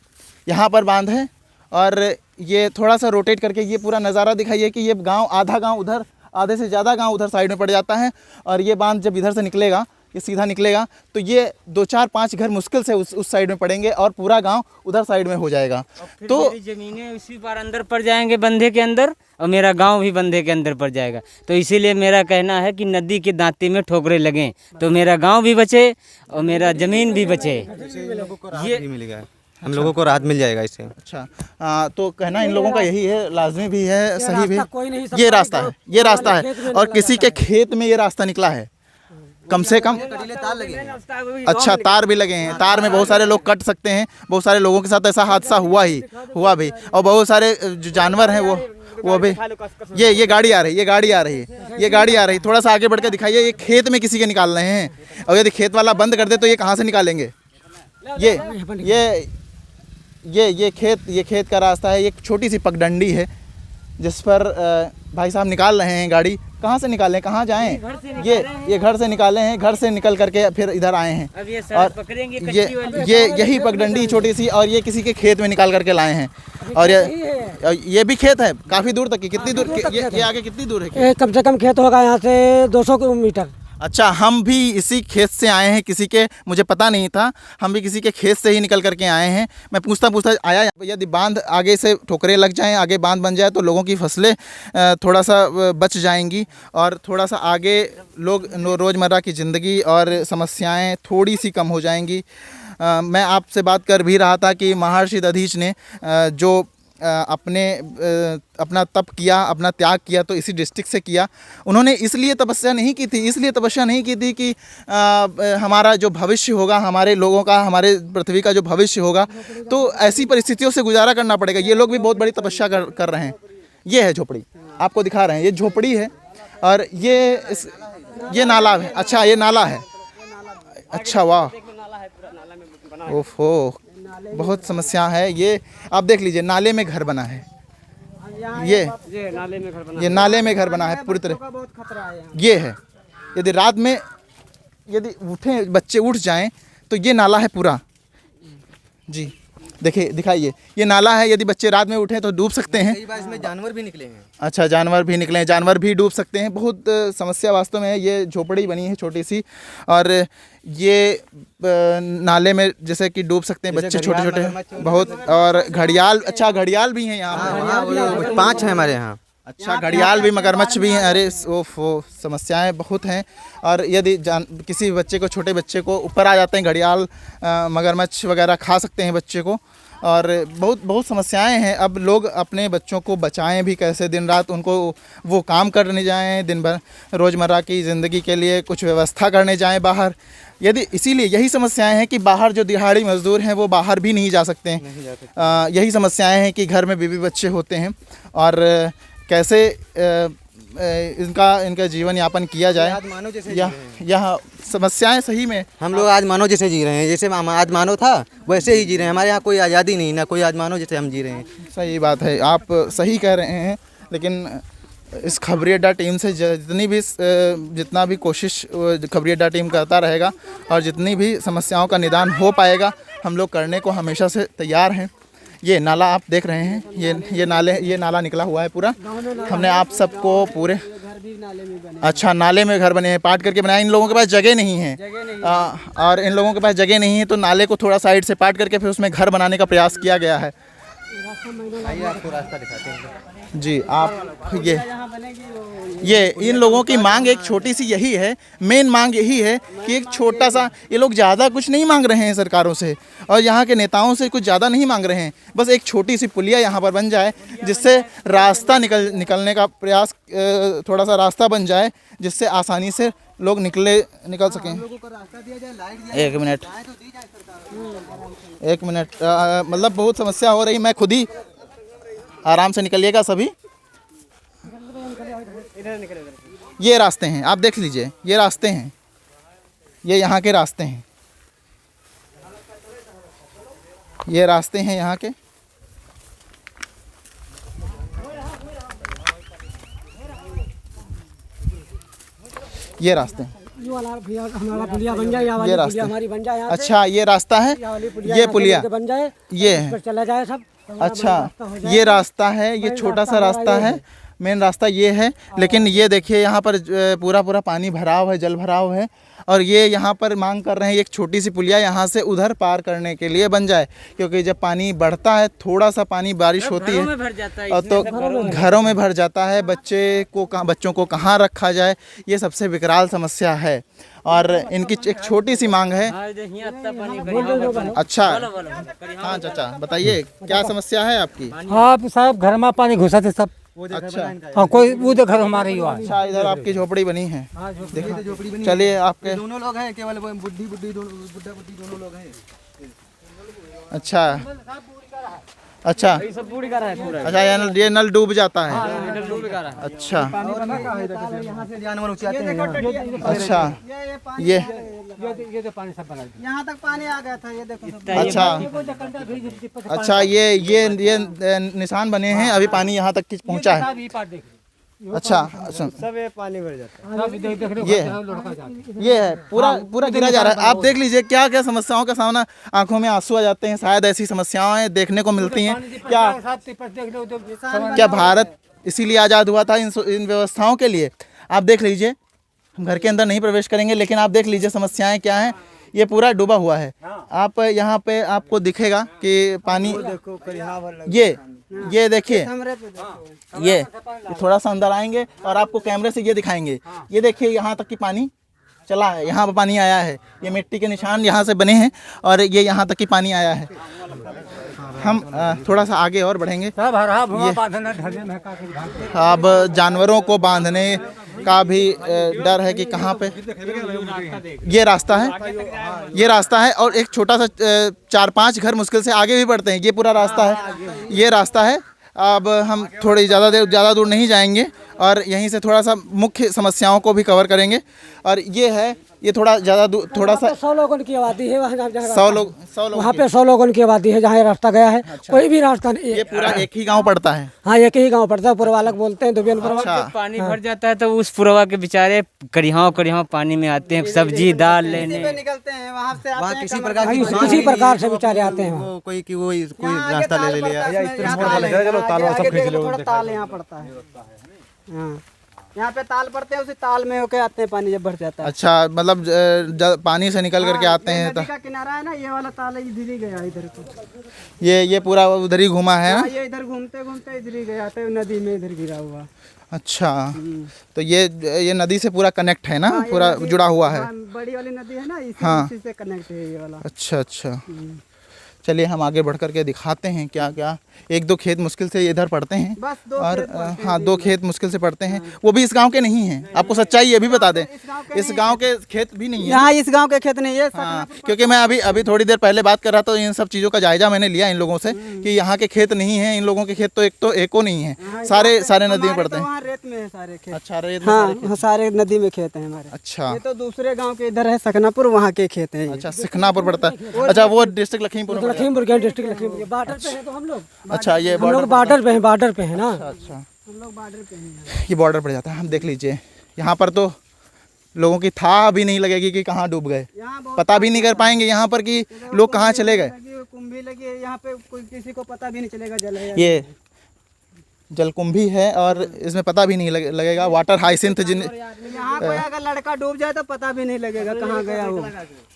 यहाँ पर बांध है, और ये थोड़ा सा रोटेट करके ये पूरा नज़ारा दिखाइए कि ये गांव, आधा गांव उधर, आधे से ज़्यादा गांव उधर साइड में पड़ जाता है, और ये बांध जब इधर से निकलेगा, ये सीधा निकलेगा तो ये 2-4-5 घर मुश्किल से उस साइड में पड़ेंगे, और पूरा गांव उधर साइड में हो जाएगा। तो मेरी जमीनें उसी पार अंदर पड़ जाएंगे बंधे के अंदर, और मेरा गांव भी बंधे के अंदर पड़ जाएगा। तो इसीलिए मेरा कहना है कि नदी के दांते में ठोकरें लगें तो मेरा गांव भी बचे और मेरा ज़मीन भी बचे। ये मिलेगा, हम लोगों को राहत मिल जाएगा इससे। अच्छा, तो कहना इन लोगों का यही है, लाजमी भी है, सही भी है। कोई नहीं, ये रास्ता है, ये रास्ता है, और किसी के खेत में ये रास्ता निकला है कम से कम। अच्छा, तार भी लगे हैं, तार में बहुत सारे लोग कट सकते हैं, बहुत सारे लोगों के साथ ऐसा हादसा हुआ भी, और बहुत सारे जो जानवर हैं वो भी। ये गाड़ी आ रही है, ये गाड़ी आ रही है, थोड़ा सा आगे बढ़ के दिखाइए। ये खेत में किसी के निकाल रहे हैं, और यदि खेत वाला बंद कर दे तो ये कहाँ से निकालेंगे? ये खेत का रास्ता है, एक छोटी सी पगडंडी है जिस पर भाई साहब निकाल रहे हैं गाड़ी। कहाँ से निकालें, कहाँ जाएं? ये घर से निकाले हैं, घर से निकल करके फिर इधर आए हैं, और यही पगडंडी छोटी सी, और ये किसी के खेत में निकाल करके लाए हैं। और ये भी खेत है काफ़ी दूर तक की, कितनी दूर ये आगे कितनी दूर है? कम से कम खेत होगा यहाँ से 200 मीटर। अच्छा, हम भी इसी खेत से आए हैं, किसी के, मुझे पता नहीं था, हम भी किसी के खेत से ही निकल करके आए हैं। मैं पूछता आया, यदि बांध आगे से ठोकरें लग जाएं, आगे बांध बन जाए तो लोगों की फसलें थोड़ा सा बच जाएंगी, और थोड़ा सा आगे लोग रोज़मर्रा की ज़िंदगी और समस्याएं थोड़ी सी कम हो जाएंगी। मैं आपसे बात कर भी रहा था कि महर्षि दधीच ने जो अपना तप किया, अपना त्याग किया तो इसी डिस्ट्रिक्ट से किया। उन्होंने इसलिए तपस्या नहीं की थी कि हमारा जो भविष्य होगा, हमारे लोगों का, हमारे पृथ्वी का जो भविष्य होगा, तो ऐसी परिस्थितियों से गुजारा करना पड़ेगा। ये लोग भी बहुत बड़ी तपस्या कर रहे हैं। ये है झोपड़ी, आपको दिखा रहे हैं, ये झोपड़ी है, और ये नाला है। अच्छा, ये नाला है, अच्छा, वाह, ओफो, बहुत समस्या है। ये आप देख लीजिए, नाले में घर बना है, ये नाले में घर बना है पूरी तरह। ये है, यदि रात में यदि उठें, बच्चे उठ जाएं तो ये नाला है पूरा। जी देखिए, दिखाइए, ये नाला है, यदि बच्चे रात में उठें तो डूब सकते हैं। कई बार इसमें जानवर भी निकले हैं। अच्छा, जानवर भी निकले हैं, जानवर भी डूब सकते हैं। बहुत समस्या वास्तव में है। ये झोपड़ी बनी है छोटी सी, और ये नाले में जैसे कि डूब सकते हैं बच्चे छोटे बहुत। और घड़ियाल, अच्छा, घड़ियाल भी हैं यहाँ पर, 5 है हमारे यहाँ। अच्छा, घड़ियाल भी, मगरमच्छ भी हैं। अरे ओफो, समस्याएं बहुत हैं। और यदि किसी बच्चे को, छोटे बच्चे को ऊपर आ जाते हैं घड़ियाल, मगरमच्छ वगैरह खा सकते हैं बच्चे को, और बहुत समस्याएं हैं। अब लोग अपने बच्चों को बचाएं भी कैसे? दिन रात उनको वो काम करने जाएं, दिन भर रोज़मर्रा की ज़िंदगी के लिए कुछ व्यवस्था करने जाएं बाहर। यदि इसीलिए यही समस्याएं हैं कि बाहर जो दिहाड़ी मजदूर हैं वो बाहर भी नहीं जा सकते हैं। यही समस्याएं हैं कि घर में बीवी बच्चे होते हैं, और कैसे इनका जीवन यापन किया जाए। यह समस्याएं सही में हम लोग आज मानो जैसे जी रहे हैं, जैसे आज मानो था वैसे ही जी रहे हैं। हमारे यहाँ कोई आज़ादी नहीं, ना कोई आज मानो जैसे हम जी रहे हैं। सही बात है, आप सही कह रहे हैं। लेकिन इस खबरी अड्डा टीम से जितना भी कोशिश खबरी अड्डा टीम करता रहेगा, और जितनी भी समस्याओं का निदान हो पाएगा, हम लोग करने को हमेशा से तैयार हैं। ये नाला आप देख रहे हैं, ये नाला निकला हुआ है पूरा। हमने आप सबको पूरे, अच्छा, नाले में घर बने हैं, पाट करके बनाए। इन लोगों के पास जगह नहीं है, और इन लोगों के पास जगह नहीं है तो नाले को थोड़ा साइड से पाट करके फिर उसमें घर बनाने का प्रयास किया गया है। आपको रास्ता दिखाते हैं जी। आप ये इन लोगों की मांग एक छोटी सी यही है, मेन मांग यही है कि एक छोटा सा, ये लोग ज़्यादा कुछ नहीं मांग रहे हैं सरकारों से, और यहाँ के नेताओं से कुछ ज़्यादा नहीं मांग रहे हैं। बस एक छोटी सी पुलिया यहाँ पर बन जाए, जिससे रास्ता निकलने का प्रयास, थोड़ा सा रास्ता बन जाए, जिससे आसानी से लोग निकल सकें। एक मिनट, मतलब बहुत समस्या हो रही। मैं खुद ही, आराम से निकलिएगा सभी। ये रास्ते हैं, आप देख लीजिए, ये रास्ते हैं, ये यहाँ के रास्ते हैं। ये रास्ते हैं यहाँ के। ये रास्ते हैं। ये वाला भैया हमारा पुलिया बन जाए, ये रास्ते हमारी बन जाए यहाँ से। अच्छा, ये रास्ता है, ये पुलिया बन जाए, ये है। पर चला जाए सब। अच्छा, ये रास्ता है, ये छोटा सा रास्ता है, मेन रास्ता ये है। लेकिन ये देखिए यहाँ पर पूरा पूरा पानी भराव है, जल भराव है। और ये यहाँ पर मांग कर रहे हैं एक छोटी सी पुलिया यहाँ से उधर पार करने के लिए बन जाए, क्योंकि जब पानी बढ़ता है, थोड़ा सा पानी बारिश होती है और तो घरों में भर जाता है। बच्चों को कहाँ रखा जाए, ये सबसे विकराल समस्या है। और इनकी एक छोटी सी मांग है। अच्छा, हाँ चाचा बताइए क्या समस्या है आपकी? हाँ साहब, घर में पानी घुसा थे सब। अच्छा, हाँ, कोई वो तो घर हमारे ही हुआ। अच्छा, इधर आपकी झोपड़ी बनी है। देखिए, चलिए आपके दोनों लोग हैं, केवल बुढ़ी दोनों लोग हैं। अच्छा अच्छा अच्छा, ये नल डूब जाता है। अच्छा यहाँ से जानवर ऊँचे आते हैं। अच्छा, ये यहाँ तक पानी आ गया था, ये देखो। अच्छा, ये निशान बने हैं, अभी पानी यहाँ तक पहुँचा है। अच्छा, सब ये पानी भर जाता है। ये है पूरा गिरा जा रहा है। आप देख लीजिए क्या क्या समस्याओं का सामना, आंखों में आंसू आ जाते हैं। शायद ऐसी समस्याएं देखने को मिलती हैं। क्या भारत इसीलिए आज़ाद हुआ था, इन व्यवस्थाओं के लिए? आप देख लीजिए, हम घर के अंदर नहीं प्रवेश करेंगे, लेकिन आप देख लीजिए समस्याएं क्या हैं। ये पूरा डूबा हुआ है। आप यहाँ पे आपको दिखेगा कि पानी, ये देखिए, ये थोड़ा सा अंदर आएंगे और आपको कैमरे से ये दिखाएंगे। ये देखिए यहाँ तक कि पानी चला है, यहाँ पर पानी आया है। ये मिट्टी के निशान यहाँ से बने हैं और ये यहाँ तक कि पानी आया है। हम थोड़ा सा आगे और बढ़ेंगे। अब जानवरों को बांधने का भी डर है कि कहाँ पे ये रास्ता है और एक छोटा सा 4-5 घर मुश्किल से आगे भी बढ़ते हैं। ये पूरा रास्ता है, ये रास्ता है। अब हम थोड़ी ज़्यादा दूर नहीं जाएंगे और यहीं से थोड़ा सा मुख्य समस्याओं को भी कवर करेंगे। और ये है, ये थोड़ा थोड़ा सा 100 लोगों की आबादी है वहाँ। 100 लोग वहाँ पे 100 लोगों की आबादी है जहाँ ये रास्ता गया है। अच्छा। कोई भी रास्ता नहीं, ये पूरा एक ही गांव पड़ता है। हाँ, एक ही गांव पड़ता है। पुरवालक बोलते हैं, दुबियन पुरवा। जब पानी भर जाता है तो उस पुरवा के बेचारे करिहाव पानी में आते हैं, सब्जी दाल लेने निकलते हैं वहाँ से, वहाँ किसी प्रकार से बेचारे आते हैं। कोई रास्ता ले लिया। थोड़ा ताल यहाँ पड़ता है, यहाँ पे ताल पड़ते हैं, उसी ताल में होके आते हैं पानी जब भर जाता है। अच्छा, मतलब पानी से निकल करके आते हैं। नदी का किनारा है ना, ये वाला ताल इधर ही गया, इधर को ये पूरा उधर ही घुमा है ना? ये इधर घूमते घूमते इधर ही गया, तो नदी में इधर गिरा हुआ। अच्छा, तो ये नदी से पूरा कनेक्ट है ना? पूरा जुड़ा हुआ है। बड़ी वाली नदी है ना, इसी से कनेक्ट है ये वाला। अच्छा, चलिए हम आगे बढ़ करके दिखाते हैं क्या क्या। 1-2 खेत मुश्किल से इधर पड़ते हैं। बस 2 खेत मुश्किल से पड़ते हैं। वो भी इस गांव के नहीं हैं। आपको सच्चाई ये भी बता दें, इस गांव के खेत भी नहीं है। यहाँ इस गांव के खेत नहीं है। हाँ, क्योंकि मैं अभी थोड़ी देर पहले बात कर रहा था, इन सब चीज़ों का जायजा मैंने लिया इन लोगों से कि यहाँ के खेत नहीं है। इन लोगों के खेत तो एको नहीं है, सारे नदी में पड़ते हैं। रेत में है सारे खेत। अच्छा, रेत हाँ, सारे नदी में खेत हैं हमारे। अच्छा, ये तो दूसरे गांव के इधर है, सकनापुर, वहाँ के खेत हैं। अच्छा, सिखनापुर पड़ता है। अच्छा, वो डिस्ट्रिक्ट लखीमपुर के डिस्ट्रिक्ट लखीमपुर बॉर्डर पे है। तो हम लोग अच्छा, ये हम लोग बॉर्डर पे हैं ना। अच्छा, हम लोग बॉर्डर पे हैं। ये बॉर्डर पड़ जाता है। हम देख लीजिए, यहाँ पर तो लोगों की था भी नहीं लगेगी कि कहाँ डूब गए। पता भी नहीं कर पाएंगे यहाँ पर कि लोग कहाँ चले गए। कुंभी लगी है यहाँ पे, कोई किसी को पता भी नहीं चलेगा जल है। ये जलकुंभी है और इसमें पता भी नहीं लगेगा। वाटर हाइसिंथ यहाँ कोई अगर लड़का डूब जाए तो पता भी नहीं लगेगा कहाँ गया वो।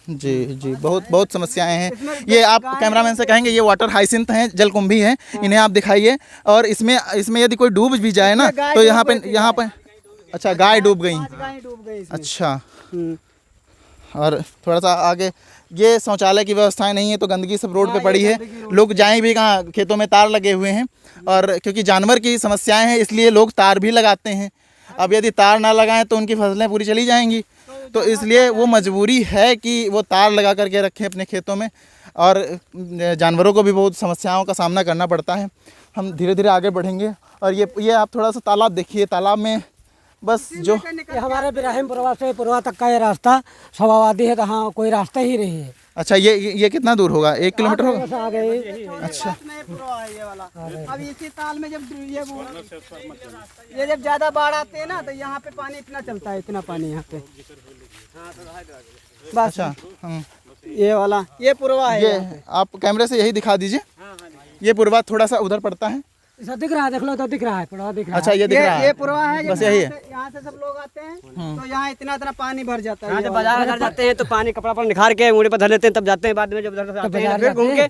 जी, बहुत समस्याएं हैं। ये आप कैमरामैन से कहेंगे, ये वाटर हाइसिंथ हैं, जलकुंभी हैं, इन्हें आप दिखाइए। और इसमें यदि कोई डूब भी जाए ना तो यहाँ पे अच्छा, गाय डूब गई। अच्छा, और थोड़ा सा आगे ये शौचालय की व्यवस्थाएं नहीं है, तो गंदगी सब रोड पे पड़ी है। लोग जाएं भी कहाँ, खेतों में तार लगे हुए हैं। और क्योंकि जानवर की समस्याएं हैं, इसलिए लोग तार भी लगाते हैं। अब यदि तार ना लगाएं तो उनकी फसलें पूरी चली जाएंगी, तो इसलिए वो मजबूरी है कि वो तार लगा करके रखें अपने खेतों में। और जानवरों को भी बहुत समस्याओं का सामना करना पड़ता है। हम धीरे धीरे आगे बढ़ेंगे। और ये आप थोड़ा सा तालाब देखिए, तालाब में बस जो ये हमारे इब्राहिम पुरवा से पुरवा तक का ये रास्ता सब आबादी है, तो हाँ कोई रास्ता ही नहीं है। अच्छा, ये कितना दूर होगा? 1 किलोमीटर होगा? आ गए। अच्छा, ये वाला अब इसी ताल में जब ये जब ज्यादा बाढ़ आते हैं ना तो यहाँ पे पानी इतना चलता है, इतना पानी यहाँ पे बस। अच्छा, ये वाला ये पुरवा है। ये आप कैमरे से यही दिखा दीजिए। ये पूर्वा थोड़ा सा उधर पड़ता है। ऐसा दिख रहा है, देख लो तो दिख रहा है, पड़ा दिख रहा है। अच्छा, ये दिख रहा ये है। पुरवा है। बस यही है। यहाँ से सब लोग आते हैं तो यहाँ इतना इतना पानी भर जाता है। जब बाजार घर जाते हैं तो पानी कपड़ा पर निखार के मुड़े पर धर लेते हैं, तब जाते हैं। बाद में जब उधर से आते हैं फिर घूम के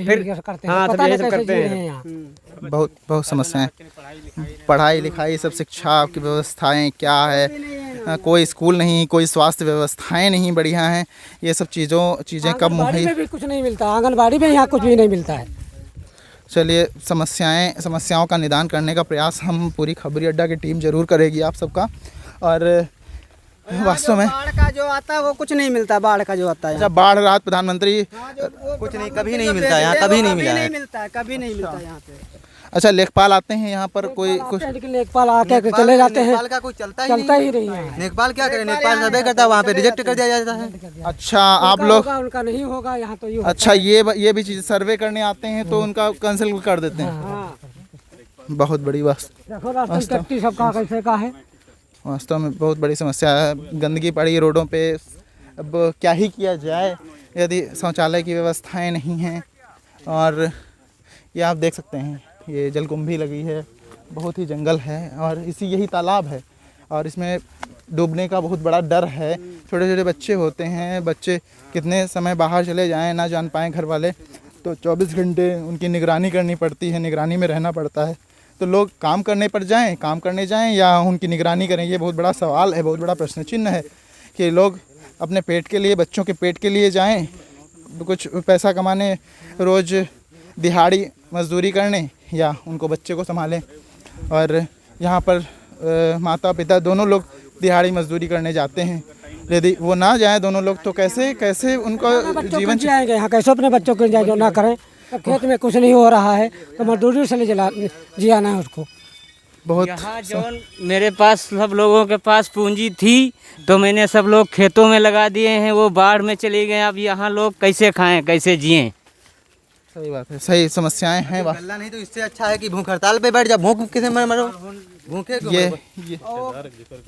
फिर करते हैं। हाँ, पता तब ये नहीं सब कैसे करते जी रहे हैं। हैं यहाँ। बहुत बहुत समस्याएं, पढ़ाई लिखाई सब, शिक्षा की व्यवस्थाएं क्या है, कोई स्कूल नहीं, कोई स्वास्थ्य व्यवस्थाएं नहीं बढ़िया हैं। ये सब चीज़ें कब आंगनबाड़ी मुहैया। में भी कुछ नहीं मिलता, आंगनबाड़ी में यहाँ कुछ भी नहीं मिलता है। चलिए, समस्याओं का निदान करने का प्रयास हम पूरी खबरी अड्डा की टीम जरूर करेगी आप सबका। और वास्तव में बाढ़ का जो आता है वो कुछ नहीं मिलता। बाढ़ का जो आता है जब बाढ़ राहत प्रधानमंत्री, कुछ नहीं, कभी नहीं मिलता है यहाँ, कभी नहीं मिला है। कभी नहीं मिलता यहाँ पे। अच्छा, लेखपाल आते हैं यहाँ पर, कोई कुछ लेकिन लेखपाल आके चले जाते हैं, नेपाल का कोई चलता ही चलता नहीं। ही नहीं है। नेपाल क्या करे, नेपाल सर्वे करता है, वहाँ पे रिजेक्ट कर दिया जाता है। अच्छा, आप लोग, होगा, उनका नहीं होगा यहाँ तो ये अच्छा, ये भी चीज़ सर्वे करने आते हैं तो उनका कैंसिल कर देते हैं। बहुत बड़ी बात, देखो रास्ता टट्टी सबका कैसे का है। वास्तव में बहुत बड़ी समस्या है। गंदगी पड़ी रोडों पे। अब क्या ही किया जाए यदि शौचालय की व्यवस्थाएं नहीं हैं। और ये आप देख सकते हैं, ये जलकुंभी लगी है, बहुत ही जंगल है और यही तालाब है और इसमें डूबने का बहुत बड़ा डर है। छोटे छोटे बच्चे होते हैं, बच्चे कितने समय बाहर चले जाएं ना जान पाएँ घर वाले, तो 24 घंटे उनकी निगरानी करनी पड़ती है, निगरानी में रहना पड़ता है। तो लोग काम करने जाएं या उनकी निगरानी करें, ये बहुत बड़ा सवाल है, बहुत बड़ा प्रश्न चिन्ह है कि लोग अपने पेट के लिए, बच्चों के पेट के लिए जाएं, कुछ पैसा कमाने, रोज़ दिहाड़ी मजदूरी करने, या उनको बच्चे को संभालें। और यहाँ पर माता पिता दोनों लोग दिहाड़ी मजदूरी करने जाते हैं। यदि वो ना जाएं दोनों लोग तो कैसे उनका जीवन जाएंगे यहाँ, कैसे अपने बच्चों को जो ना करें। अब खेत में कुछ नहीं हो रहा है तो मजदूरी से जियाना है उसको। बहुत यहाँ जो मेरे पास सब लोगों के पास पूंजी थी तो मैंने सब लोग खेतों में लगा दिए हैं, वो बाढ़ में चले गए। अब यहाँ लोग कैसे खाएं, कैसे जिएं? सही बात है, सही समस्याएं हैं। गल्ला नहीं तो इससे अच्छा है कि भूख हड़ताल पे बैठ जा, भूख किसे मरो, भूखे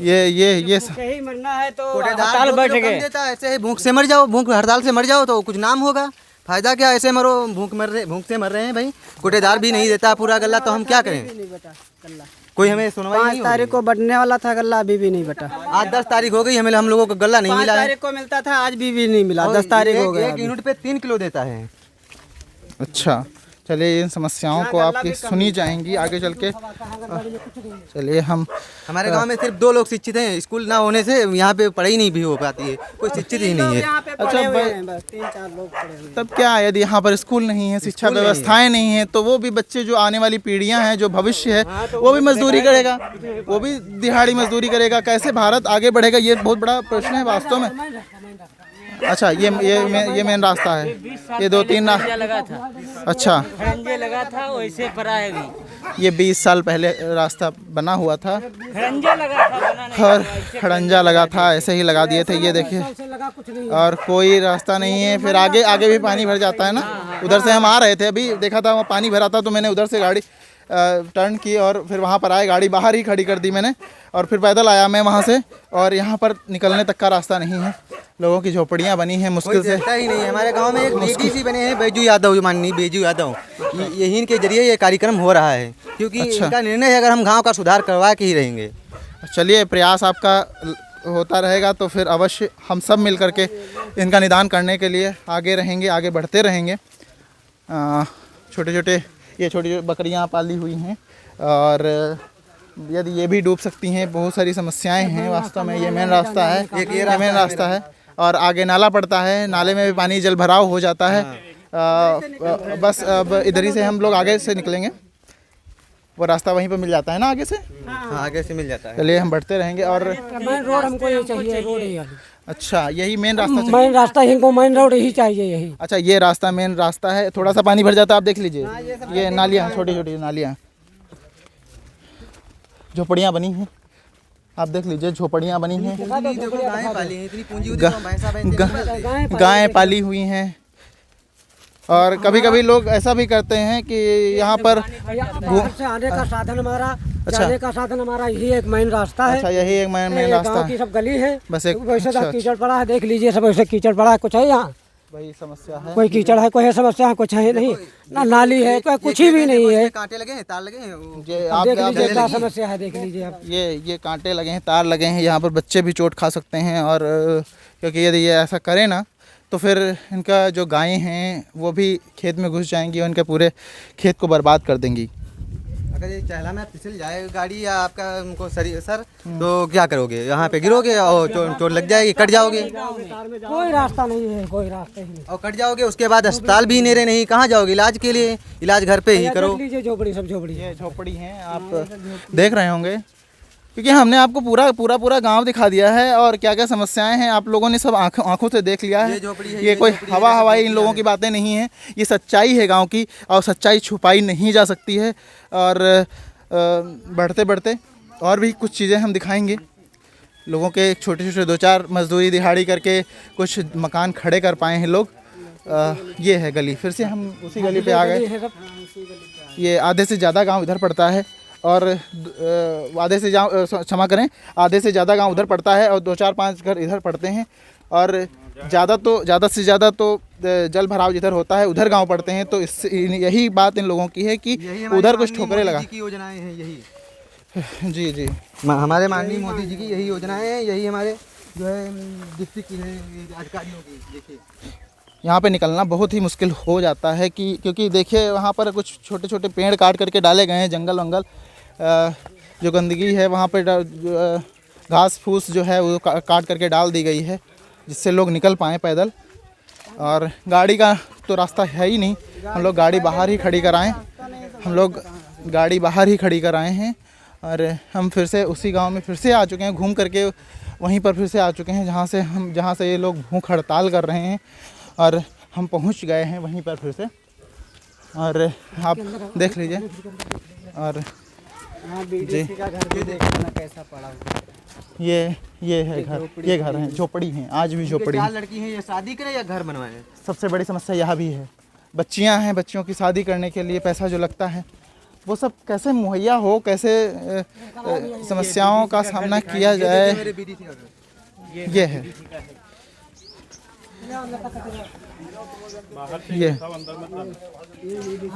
ये यही मरना है तो कोटेदार हड़ताल जो बैठ कम गए। देता है, ऐसे ही भूख से मर जाओ, भूख हड़ताल से मर जाओ तो कुछ नाम होगा। फायदा क्या, ऐसे मरो, भूख से मर रहे हैं भाई। कोटेदार भी नहीं देता पूरा गल्ला तो हम क्या करें? कोई हमें सुनवाई 5 नहीं। तारीख को बढ़ने वाला था गल्ला, अभी भी नहीं बटा। आज 10 तारीख हो गई, हम लोगों को गल्ला नहीं 5 मिला है। तारीख को मिलता था, आज भी नहीं मिला। 10 तारीख हो गया। 1 यूनिट पे 3 किलो देता है। अच्छा, चलिए, इन समस्याओं को आपकी सुनी जाएंगी आगे चल के। चलिए, हम हमारे गांव में सिर्फ 2 लोग शिक्षित हैं, स्कूल ना होने से यहाँ पे पढ़ाई नहीं भी हो पाती है, कोई शिक्षित ही नहीं है। यहाँ पे पढ़े हुए हैं, बस 3-4 लोग पढ़े हुए हैं। तब क्या, यदि यहाँ पर स्कूल नहीं है, शिक्षा व्यवस्थाएं नहीं है, तो वो भी बच्चे, जो आने वाली पीढ़ियां हैं, जो भविष्य है, वो भी मजदूरी करेगा, वो भी दिहाड़ी मजदूरी करेगा। कैसे भारत आगे बढ़ेगा, ये बहुत बड़ा प्रश्न है वास्तव में। अच्छा, ये मेन रास्ता है, ये 2-3 लगा था। अच्छा, खरंजे लगा था, वैसे पड़ा है अभी। ये 20 साल पहले रास्ता बना हुआ था खरंजा लगा था, बना नहीं। और खड़ंजा लगा था, ऐसे ही लगा दिए थे। ये देखिए, और कोई रास्ता नहीं है। फिर आगे भी पानी भर जाता है ना। उधर से हम आ रहे थे, अभी देखा था वहाँ पानी भरा था, तो मैंने उधर से गाड़ी टर्न की और फिर वहाँ पर आए, गाड़ी बाहर ही खड़ी कर दी मैंने, और फिर पैदल आया मैं वहाँ से। और यहाँ पर निकलने तक का रास्ता नहीं है, लोगों की झोपड़ियाँ बनी हैं मुश्किल से। ही नहीं है। हमारे गांव में एक डीडीसी बने हैं, बैजू यादव, जो माननीय बैजू यादव, यही के जरिए ये कार्यक्रम हो रहा है, क्योंकि इनका निर्णय है अगर हम गांव का सुधार करवा के ही रहेंगे। चलिए, प्रयास आपका होता रहेगा तो फिर अवश्य हम सब मिल करके इनका निदान करने के लिए आगे रहेंगे, आगे बढ़ते रहेंगे। छोटी बकरियां पाली हुई हैं और यदि ये भी डूब सकती हैं, बहुत सारी समस्याएं हैं वास्तव में। ये मेन रास्ता है, ये मेन रास्ता है और आगे नाला पड़ता है, नाले में भी पानी जल भराव हो जाता है। बस अब इधर ही से हम लोग आगे से निकलेंगे, वो रास्ता वहीं पर मिल जाता है ना आगे से। हाँ, आगे से मिल जाता है। चलिए, हम बढ़ते रहेंगे। और मेन रोड हमको यही चाहिए, रोड ही अच्छा, यही मेन रास्ता चाहिए। मेन रास्ता इनको मेन रोड ही चाहिए, यही। अच्छा, ये रास्ता मेन रास्ता है। थोड़ा सा पानी भर जाता है, आप देख लीजिए, ये नालियाँ, छोटी छोटी नालियाँ, झोपड़ियाँ बनी हैं। आप देख लीजिए झोपड़ियाँ बनी हैं, देखो गायें पाली हैं, इतनी पूंजी होती है तो भैंसा भैंस नहीं पालते। गायें पाली हुई हैं। और कभी कभी लोग ऐसा भी करते हैं कि यहाँ पर बाहर से आने का साधन हमारा, जाने का साधन हमारा यही एक मेन रास्ता है। अच्छा यही एक मेन ये रास्ता गाँव की है, सब गली है, बस एक वैसे अच्छा, तो कीचड़ पड़ा है, देख लीजिए सब ऐसे कीचड़ पड़ा है, कुछ है यहाँ वही समस्या है। कोई कीचड़ है, कोई है समस्या है, कुछ है नहीं, ना नाली है, कोई कुछ ही भी नहीं है। कांटे लगे हैं, तार लगे हैं, ये अब आप देख आप लीजिए देख क्या लीजिए, समस्या है, देख लीजिए आप। ये कांटे लगे हैं, तार लगे हैं, यहाँ पर बच्चे भी चोट खा सकते हैं। और क्योंकि यदि ये ऐसा करें ना तो फिर इनका जो गायें हैं वो भी खेत में घुस जाएंगी और इनके पूरे खेत को बर्बाद कर देंगी। अगर ये चहला में फिसल जाए गाड़ी या आपका उनको सर तो क्या करोगे? यहाँ पे गिरोगे और चोट लग जाएगी, कट जाओगे कोई रास्ता नहीं है, कोई रास्ता ही नहीं। और कट जाओगे। उसके बाद अस्पताल भी नेरे नहीं, कहाँ जाओगे इलाज के लिए? इलाज घर पे ही करो। देख लीजिए झोपड़ी, सब झोपड़ी है। ये झोपड़ी हैं, आप देख रहे होंगे, क्योंकि हमने आपको पूरा गांव दिखा दिया है और क्या क्या समस्याएं हैं आप लोगों ने सब आंखों से देख लिया है। ये झोपड़ी है, ये कोई हवाई इन लोगों की बातें नहीं हैं, ये सच्चाई है गांव की, और सच्चाई छुपाई नहीं जा सकती है। और बढ़ते बढ़ते और भी कुछ चीज़ें हम दिखाएंगे। लोगों के छोटे छोटे 2-4 मजदूरी दिहाड़ी करके कुछ मकान खड़े कर पाए हैं लोग। ये है गली, फिर से हम उसी गली पे आ गए। ये आधे से ज़्यादा गांव इधर पड़ता है और आधे से क्षमा करें, आधे से ज़्यादा गांव उधर पड़ता है और 2-4-5 घर इधर पड़ते हैं। और ज़्यादा से ज़्यादा तो जल भराव जिधर होता है उधर गांव पड़ते हैं। तो इससे यही बात इन लोगों की है कि उधर कुछ ठोकरें लगा। की योजनाएं हैं यही। जी जी, हमारे माननीय मोदी जी की यही योजनाएं हैं, यही हमारे जो है डिस्ट्रिक्ट की है अधिकारियों की। देखिए यहाँ पे निकलना बहुत ही मुश्किल हो जाता है क्योंकि देखिए वहाँ पर कुछ छोटे छोटे पेड़ काट करके डाले गए हैं, जंगल वंगल जो गंदगी है वहाँ पे घास फूस जो है वो काट करके डाल दी गई है, जिससे लोग निकल पाएँ पैदल। और गाड़ी का तो रास्ता है ही नहीं, हम लोग गाड़ी बाहर ही खड़ी कराएँ, हैं। और हम फिर से उसी गांव में फिर से आ चुके हैं, घूम करके वहीं पर फिर से आ चुके हैं जहां से ये लोग भूख हड़ताल कर रहे हैं। और हम पहुंच गए हैं वहीं पर फिर से, और आप देख लीजिए। और जी कैसा पड़ा हुआ। ये है घर, ये घर है, झोपड़ी हैं, आज भी झोपड़ी क्या हैं। लड़की है ये शादी करे या घर बनवाए? सबसे बड़ी समस्या यह भी है, बच्चियां हैं, बच्चियों की शादी करने के लिए पैसा जो लगता है वो सब कैसे मुहैया हो, कैसे समस्याओं का सामना किया जाए, ये है।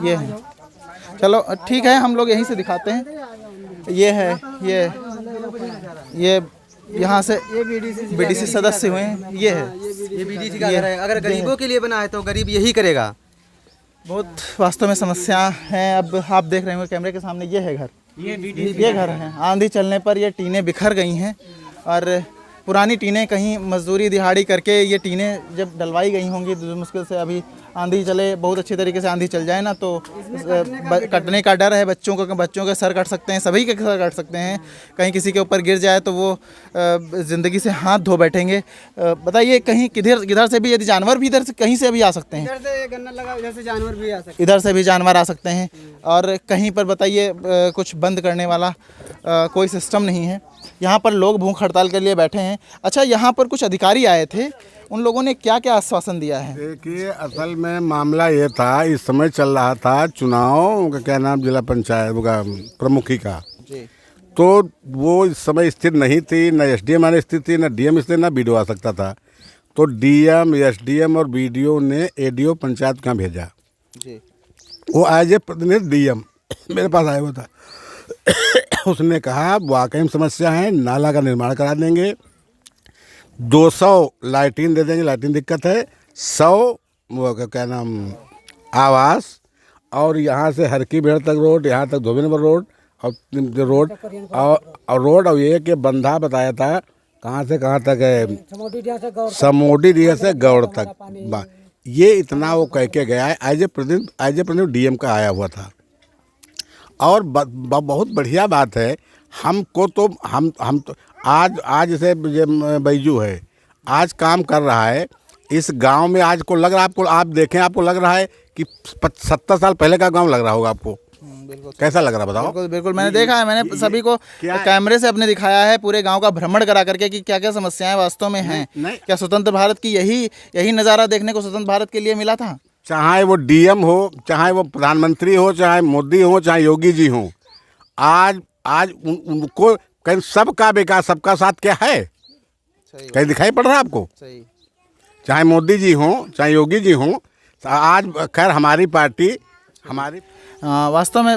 ये है। चलो ठीक है, हम लोग यहीं से दिखाते हैं। ये है, ये यहाँ से बीडीसी सदस्य हुए हैं। ये है, ये बीडीसी का घर है। अगर गरीबों के लिए बना है तो गरीब यही करेगा। बहुत वास्तव में समस्या है। अब आप देख रहे होंगे कैमरे के सामने, ये है घर, ये घर है। आंधी चलने पर ये टीनें बिखर गई हैं और पुरानी टीनें कहीं मजदूरी दिहाड़ी करके ये टीनें जब डलवाई गई होंगी तो मुश्किल से, अभी आंधी चले, बहुत अच्छी तरीके से आंधी चल जाए ना तो कटने का डर है। बच्चों के सर कट सकते हैं, सभी के सर कट सकते हैं। कहीं किसी के ऊपर गिर जाए तो वो ज़िंदगी से हाथ धो बैठेंगे। बताइए, कहीं किधर से भी यदि जानवर भी इधर से कहीं से भी आ सकते हैं, इधर से गन्ना लगा, इधर से जानवर भी आ सकते हैं, इधर से भी जानवर आ सकते हैं। और कहीं पर बताइए कुछ बंद करने वाला कोई सिस्टम नहीं है। यहाँ पर लोग भूख हड़ताल के लिए बैठे हैं। अच्छा, यहाँ पर कुछ अधिकारी आए थे, उन लोगों ने क्या क्या आश्वासन दिया है? देखिए, असल में मामला ये था, इस समय चल रहा था चुनाव का, क्या नाम, जिला पंचायत का प्रमुखी का जी। तो वो इस समय स्थिर नहीं थी, न एसडीएम आने स्थिर थी, न डीएम स्थिर, न बीडीओ आ सकता था। तो डीएम, एसडीएम और बीडीओ ने एडीओ पंचायत का भेजा जी। वो एज ए प्रतिनिधि डीएम मेरे पास आया हुआ था। उसने कहा वाकई में समस्या है, नाला का निर्माण करा देंगे, 200 लाइटिन दे देंगे, लाइटिन दिक्कत है, 100 वो क्या नाम आवास, और यहाँ से हरकी भेड़ तक रोड, यहाँ तक धोबी नंबर रोड और रोड और ये कि बंधा बताया था कहाँ से कहाँ तक है, समोडी से गौड़ तक। ये इतना वो कह के गया है। एज ए प्रतिनिधि डीएम का आया हुआ था। और बहुत बढ़िया बात है। हमको तो हम तो आज जैसे बैजू है, आज काम कर रहा है इस गांव में। आज को लग रहा है, आप देखें, आपको लग रहा है कि 70 साल पहले का गांव लग रहा होगा आपको। बिल्कुल कैसा लग रहा बताओ? बिल्कुल बिल्कुल, मैंने देखा है, मैंने सभी को कैमरे से अपने दिखाया है पूरे गांव का भ्रमण करा करके कि क्या क्या समस्याएं वास्तव में हैं। नहीं। क्या स्वतंत्र भारत की यही नज़ारा देखने को स्वतंत्र भारत के लिए मिला था? चाहे वो डीएम हो, चाहे वो प्रधानमंत्री हो, चाहे मोदी हो, चाहे योगी जी हो, आज उनको कहीं सबका विकास सबका साथ क्या है कहीं दिखाई पड़ रहा है आपको? सही। चाहे मोदी जी हो, चाहे योगी जी हो, आज खैर हमारी पार्टी हमारी वास्तव में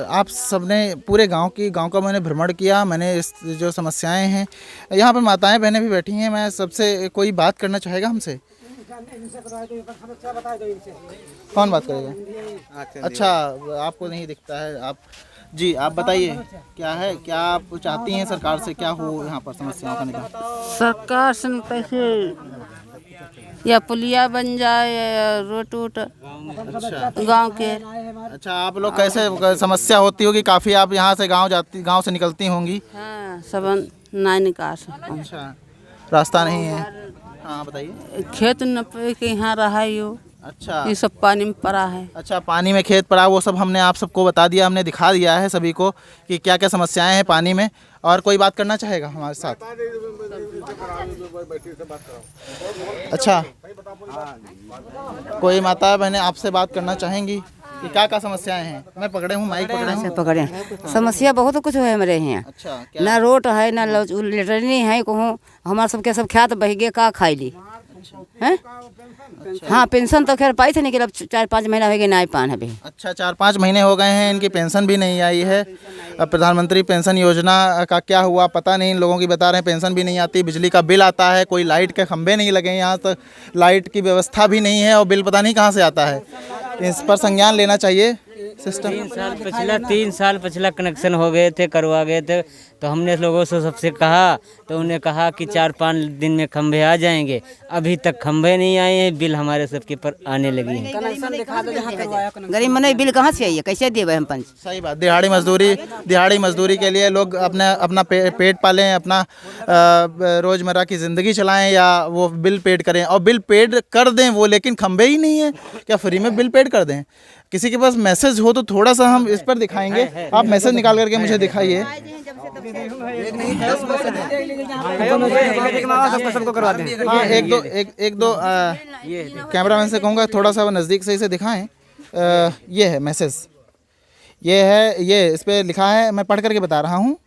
आप सबने पूरे गांव का मैंने भ्रमण किया। मैंने इस जो समस्याएं हैं, यहाँ पर माताएं बहनें भी बैठी हैं। मैं सबसे कोई बात करना चाहेगा हमसे? कौन बात करेगा? अच्छा, आपको नहीं दिखता है। आप जी, आप बताइए क्या है, क्या आप चाहती हैं सरकार से, क्या हो यहाँ पर समस्याओं का निदान? सरकार से कैसे या पुलिया बन जाए या रोड वोट गाँव के। अच्छा, आप लोग कैसे समस्या होती होगी काफ़ी? आप यहाँ से गांव से निकलती होंगी? हाँ, सब नहीं निकाल सकते। अच्छा, रास्ता नहीं है। हाँ बताइए। खेत न पे के यहाँ रहा यो। अच्छा, ये सब पानी में पड़ा है। अच्छा, पानी में खेत पड़ा, वो सब हमने आप सबको बता दिया, हमने दिखा दिया है सभी को कि क्या क्या समस्याएं हैं पानी में। और कोई बात करना चाहेगा हमारे साथ? अच्छा, कोई माता बहनें आपसे बात करना चाहेंगी कि क्या क्या समस्याएं हैं? मैं पकड़े हूँ, माइक पकड़े हूँ। समस्या बहुत कुछ है हमारे यहाँ। अच्छा, क्या? ना रोड है, ना लेटरिन है, कहूँ हमारे सबके सब ख्यात बहिगे का खाइली हैं। हाँ, पेंशन तो खैर पाई थे, लेकिन अब 4-5 महीना हो गए नहीं पान अभी। अच्छा, 4-5 महीने हो गए हैं, इनकी पेंशन भी नहीं आई है। अब प्रधानमंत्री पेंशन योजना का क्या हुआ पता नहीं। इन लोगों की बता रहे हैं पेंशन भी नहीं आती, बिजली का बिल आता है, कोई लाइट के खंभे नहीं लगे, यहाँ तक लाइट की व्यवस्था भी नहीं है और बिल पता नहीं कहाँ से आता है। इस पर संज्ञान लेना चाहिए सिस्टम। 3 साल पिछला कनेक्शन हो गए थे, करवा गए थे, तो हमने लोगों से सबसे कहा, तो उन्हें कहा कि 4-5 दिन में खंभे आ जाएंगे। अभी तक खंभे नहीं आए हैं, बिल हमारे सबके पर आने लगी है। गरीब मने बिल कहाँ से आइए, कैसे देवे हम पंच? सही बात। दिहाड़ी मजदूरी के लिए लोग अपना पेट पालें, अपना रोज़मर्रा की ज़िंदगी चलाएं या वो बिल पेड करें, और बिल पेड कर दें वो, लेकिन खंभे ही नहीं है। क्या फ्री में बिल पेड कर दें? किसी के पास मैसेज हो तो थोड़ा सा हम इस पर दिखाएंगे। आप मैसेज निकाल करके मुझे दिखाइए। हाँ, एक दो कैमरामैन से कहूँगा थोड़ा सा नज़दीक से इसे दिखाएं। ये है मैसेज, ये इस पर लिखा है, मैं पढ़ करके बता रहा हूँ।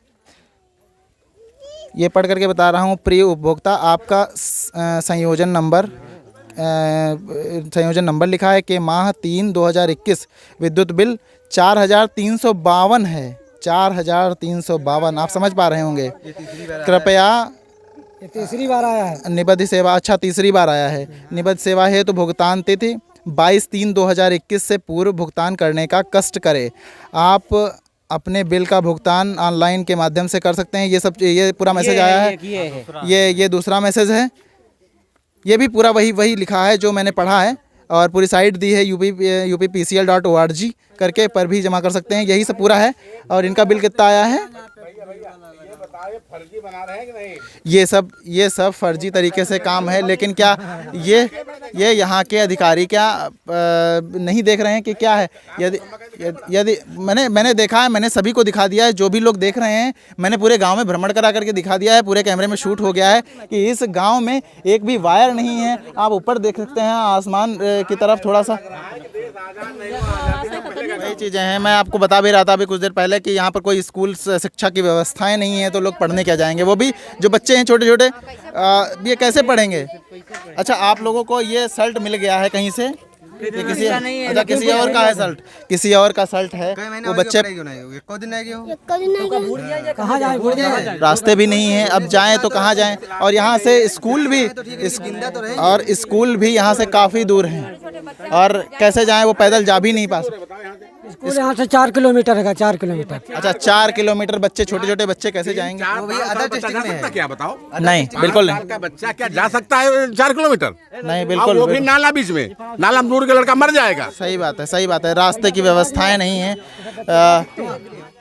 ये पढ़ करके बता रहा हूँ। प्रिय उपभोक्ता, आपका संयोजन नंबर लिखा है कि माह 3/2021 विद्युत बिल 4,352 है। 4,352 आप समझ पा रहे होंगे। कृपया, ये तीसरी बार आया है निबद्ध सेवा। अच्छा, तीसरी बार आया है। निबद्ध सेवा है तो भुगतान तिथि 22/3/2021 से पूर्व भुगतान करने का कष्ट करें। आप अपने बिल का भुगतान ऑनलाइन के माध्यम से कर सकते हैं। ये पूरा मैसेज आया है। ये दूसरा मैसेज है। ये भी पूरा वही लिखा है जो मैंने पढ़ा है, और पूरी साइट दी है uppcl.org करके, पर भी जमा कर सकते हैं। यही सब पूरा है। और इनका बिल कितना आया है? ये सब फर्जी तरीके से काम है। लेकिन क्या ये यहाँ के अधिकारी क्या नहीं देख रहे हैं कि क्या है? यदि मैंने देखा है, मैंने सभी को दिखा दिया है, जो भी लोग देख रहे हैं, मैंने पूरे गांव में भ्रमण करा करके दिखा दिया है, पूरे कैमरे में शूट हो गया है कि इस गांव में एक भी वायर नहीं है। आप ऊपर देख सकते हैं आसमान की तरफ थोड़ा सा, वही चीज़ें हैं। मैं आपको बता भी रहा था अभी कुछ देर पहले कि यहाँ पर कोई स्कूल शिक्षा की व्यवस्थाएं नहीं है, तो लोग पढ़ने क्या जाएंगे? वो भी जो बच्चे हैं छोटे छोटे, ये कैसे पढ़ेंगे? अच्छा, आप लोगों को ये शर्ट मिल गया है कहीं से? किसी और का है शर्ट, किसी और का शर्ट है। वो बच्चे कहाँ जाए? रास्ते भी नहीं है, अब जाएं तो कहाँ जाएं? और यहाँ से स्कूल भी यहाँ से काफ़ी दूर हैं, और कैसे जाएं? वो पैदल जा भी नहीं पा सकते। स्कूल यहाँ से 4 किलोमीटर है, 4 किलोमीटर। अच्छा, 4 किलोमीटर बच्चे, छोटे छोटे बच्चे कैसे जाएंगे? वो भी अदर डिस्ट्रिक्ट में है। क्या बताओ? नहीं, बिल्कुल नहीं। का बच्चा क्या जा सकता है 4 किलोमीटर? नहीं, बिल्कुल। वो भी नाला बीच में, नाला में दूर के लड़का मर जाएगा। सही बात है। रास्ते की व्यवस्थाएं नहीं है।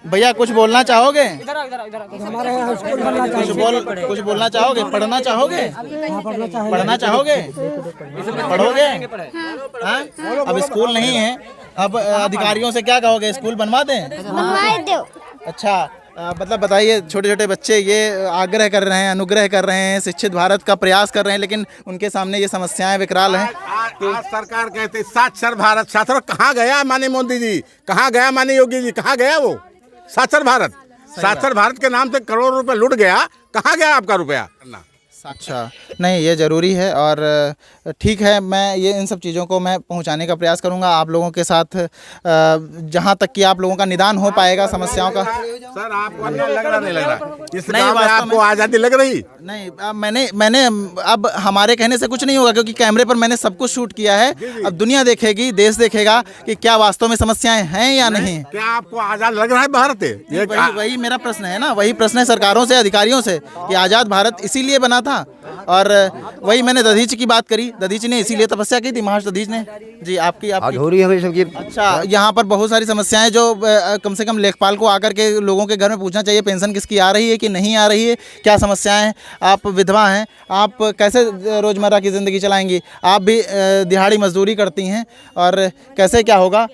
भैया कुछ बोलना चाहोगे? हमारे यहाँ स्कूल बनना चाहिए। कुछ बोलना चाहोगे? पढ़ना चाहोगे? पढ़ना चाहोगे? पढ़ोगे? हाँ? अब स्कूल नहीं है, अब अधिकारियों से क्या कहोगे? स्कूल बनवा दें? अच्छा, मतलब बताइए, छोटे छोटे बच्चे ये आग्रह कर रहे हैं, अनुग्रह कर रहे हैं, शिक्षित भारत का प्रयास कर रहे हैं, लेकिन उनके सामने ये समस्याएं विकराल हैं। आज सरकार कहती साक्षर भारत, साक्षर कहाँ गया माननीय मोदी जी, कहाँ गया माननीय योगी जी, कहाँ गया वो साक्षर भारत? साक्षर भारत के नाम से करोड़ रुपए लुट गया, कहाँ गया आपका रुपया? अच्छा, नहीं ये ज़रूरी है और ठीक है, मैं ये इन सब चीज़ों को मैं पहुंचाने का प्रयास करूंगा आप लोगों के साथ, जहां तक कि आप लोगों का निदान हो पाएगा समस्याओं का। सर आपको लग रहा नहीं लग रहा इस नहीं, गाँव में वास्तव आपको में- आज़ादी लग रही? नहीं, अब मैंने अब हमारे कहने से कुछ नहीं होगा, क्योंकि कैमरे पर मैंने सब कुछ शूट किया है। अब दुनिया देखेगी, देश देखेगा कि क्या वास्तव में समस्याएं हैं या नहीं। क्या आपको आज़ाद लग रहा है भारत? ये वही मेरा प्रश्न है ना, वही प्रश्न है सरकारों से, अधिकारियों से, कि आज़ाद भारत इसीलिए बना था। और वही मैंने दधीच की बात करी, दधीच ने इसीलिए तपस्या की थी, महर्षि दधीच ने। जी आपकी अच्छा, यहाँ पर बहुत सारी समस्याएं जो कम से कम लेखपाल को आकर के लोगों के घर में पूछना चाहिए, पेंशन किसकी आ रही है कि नहीं आ रही है, क्या समस्याएं हैं, आप विधवा हैं, आप कैसे रोज़मर्रा की ज़िंदगी चलाएंगी, आप भी दिहाड़ी मजदूरी करती हैं, और कैसे क्या होगा।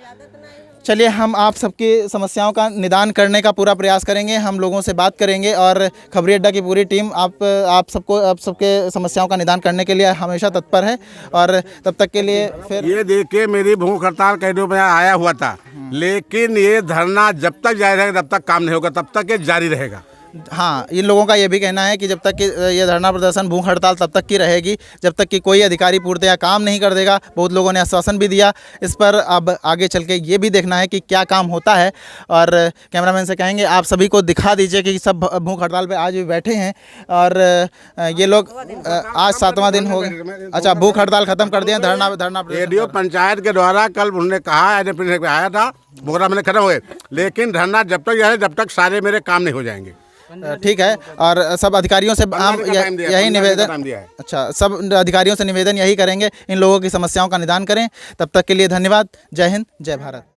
चलिए, हम आप सबकी समस्याओं का निदान करने का पूरा प्रयास करेंगे, हम लोगों से बात करेंगे, और खबरी अड्डा की पूरी टीम आप सबके समस्याओं का निदान करने के लिए हमेशा तत्पर है। और तब तक के लिए फिर ये देखिए, मेरी भूख हड़ताल कई दिनों में आया हुआ था, लेकिन ये धरना जब तक जारी रहेगा तब तक काम नहीं होगा, तब तक ये जारी रहेगा। हाँ, इन लोगों का ये भी कहना है कि जब तक कि ये धरना प्रदर्शन, भूख हड़ताल तब तक की रहेगी जब तक कि कोई अधिकारी पूर्णतया काम नहीं कर देगा। बहुत लोगों ने आश्वासन भी दिया इस पर, अब आगे चल के ये भी देखना है कि क्या काम होता है। और कैमरामैन से कहेंगे आप सभी को दिखा दीजिए कि सब भूख हड़ताल पे आज भी बैठे हैं, और ये लोग आज 7वां दिन हो गया। अच्छा, भूख हड़ताल खत्म कर दिया, धरना रेडियो पंचायत के द्वारा कल उन्होंने कहा, आया था प्रोग्राम में खत्म हुए, लेकिन धरना जब तक जाए जब तक सारे मेरे काम नहीं हो जाएंगे। ठीक है, और सब अधिकारियों से हम यही निवेदन, अच्छा, सब अधिकारियों से निवेदन यही करेंगे, इन लोगों की समस्याओं का निदान करें। तब तक के लिए धन्यवाद। जय हिंद, जय भारत।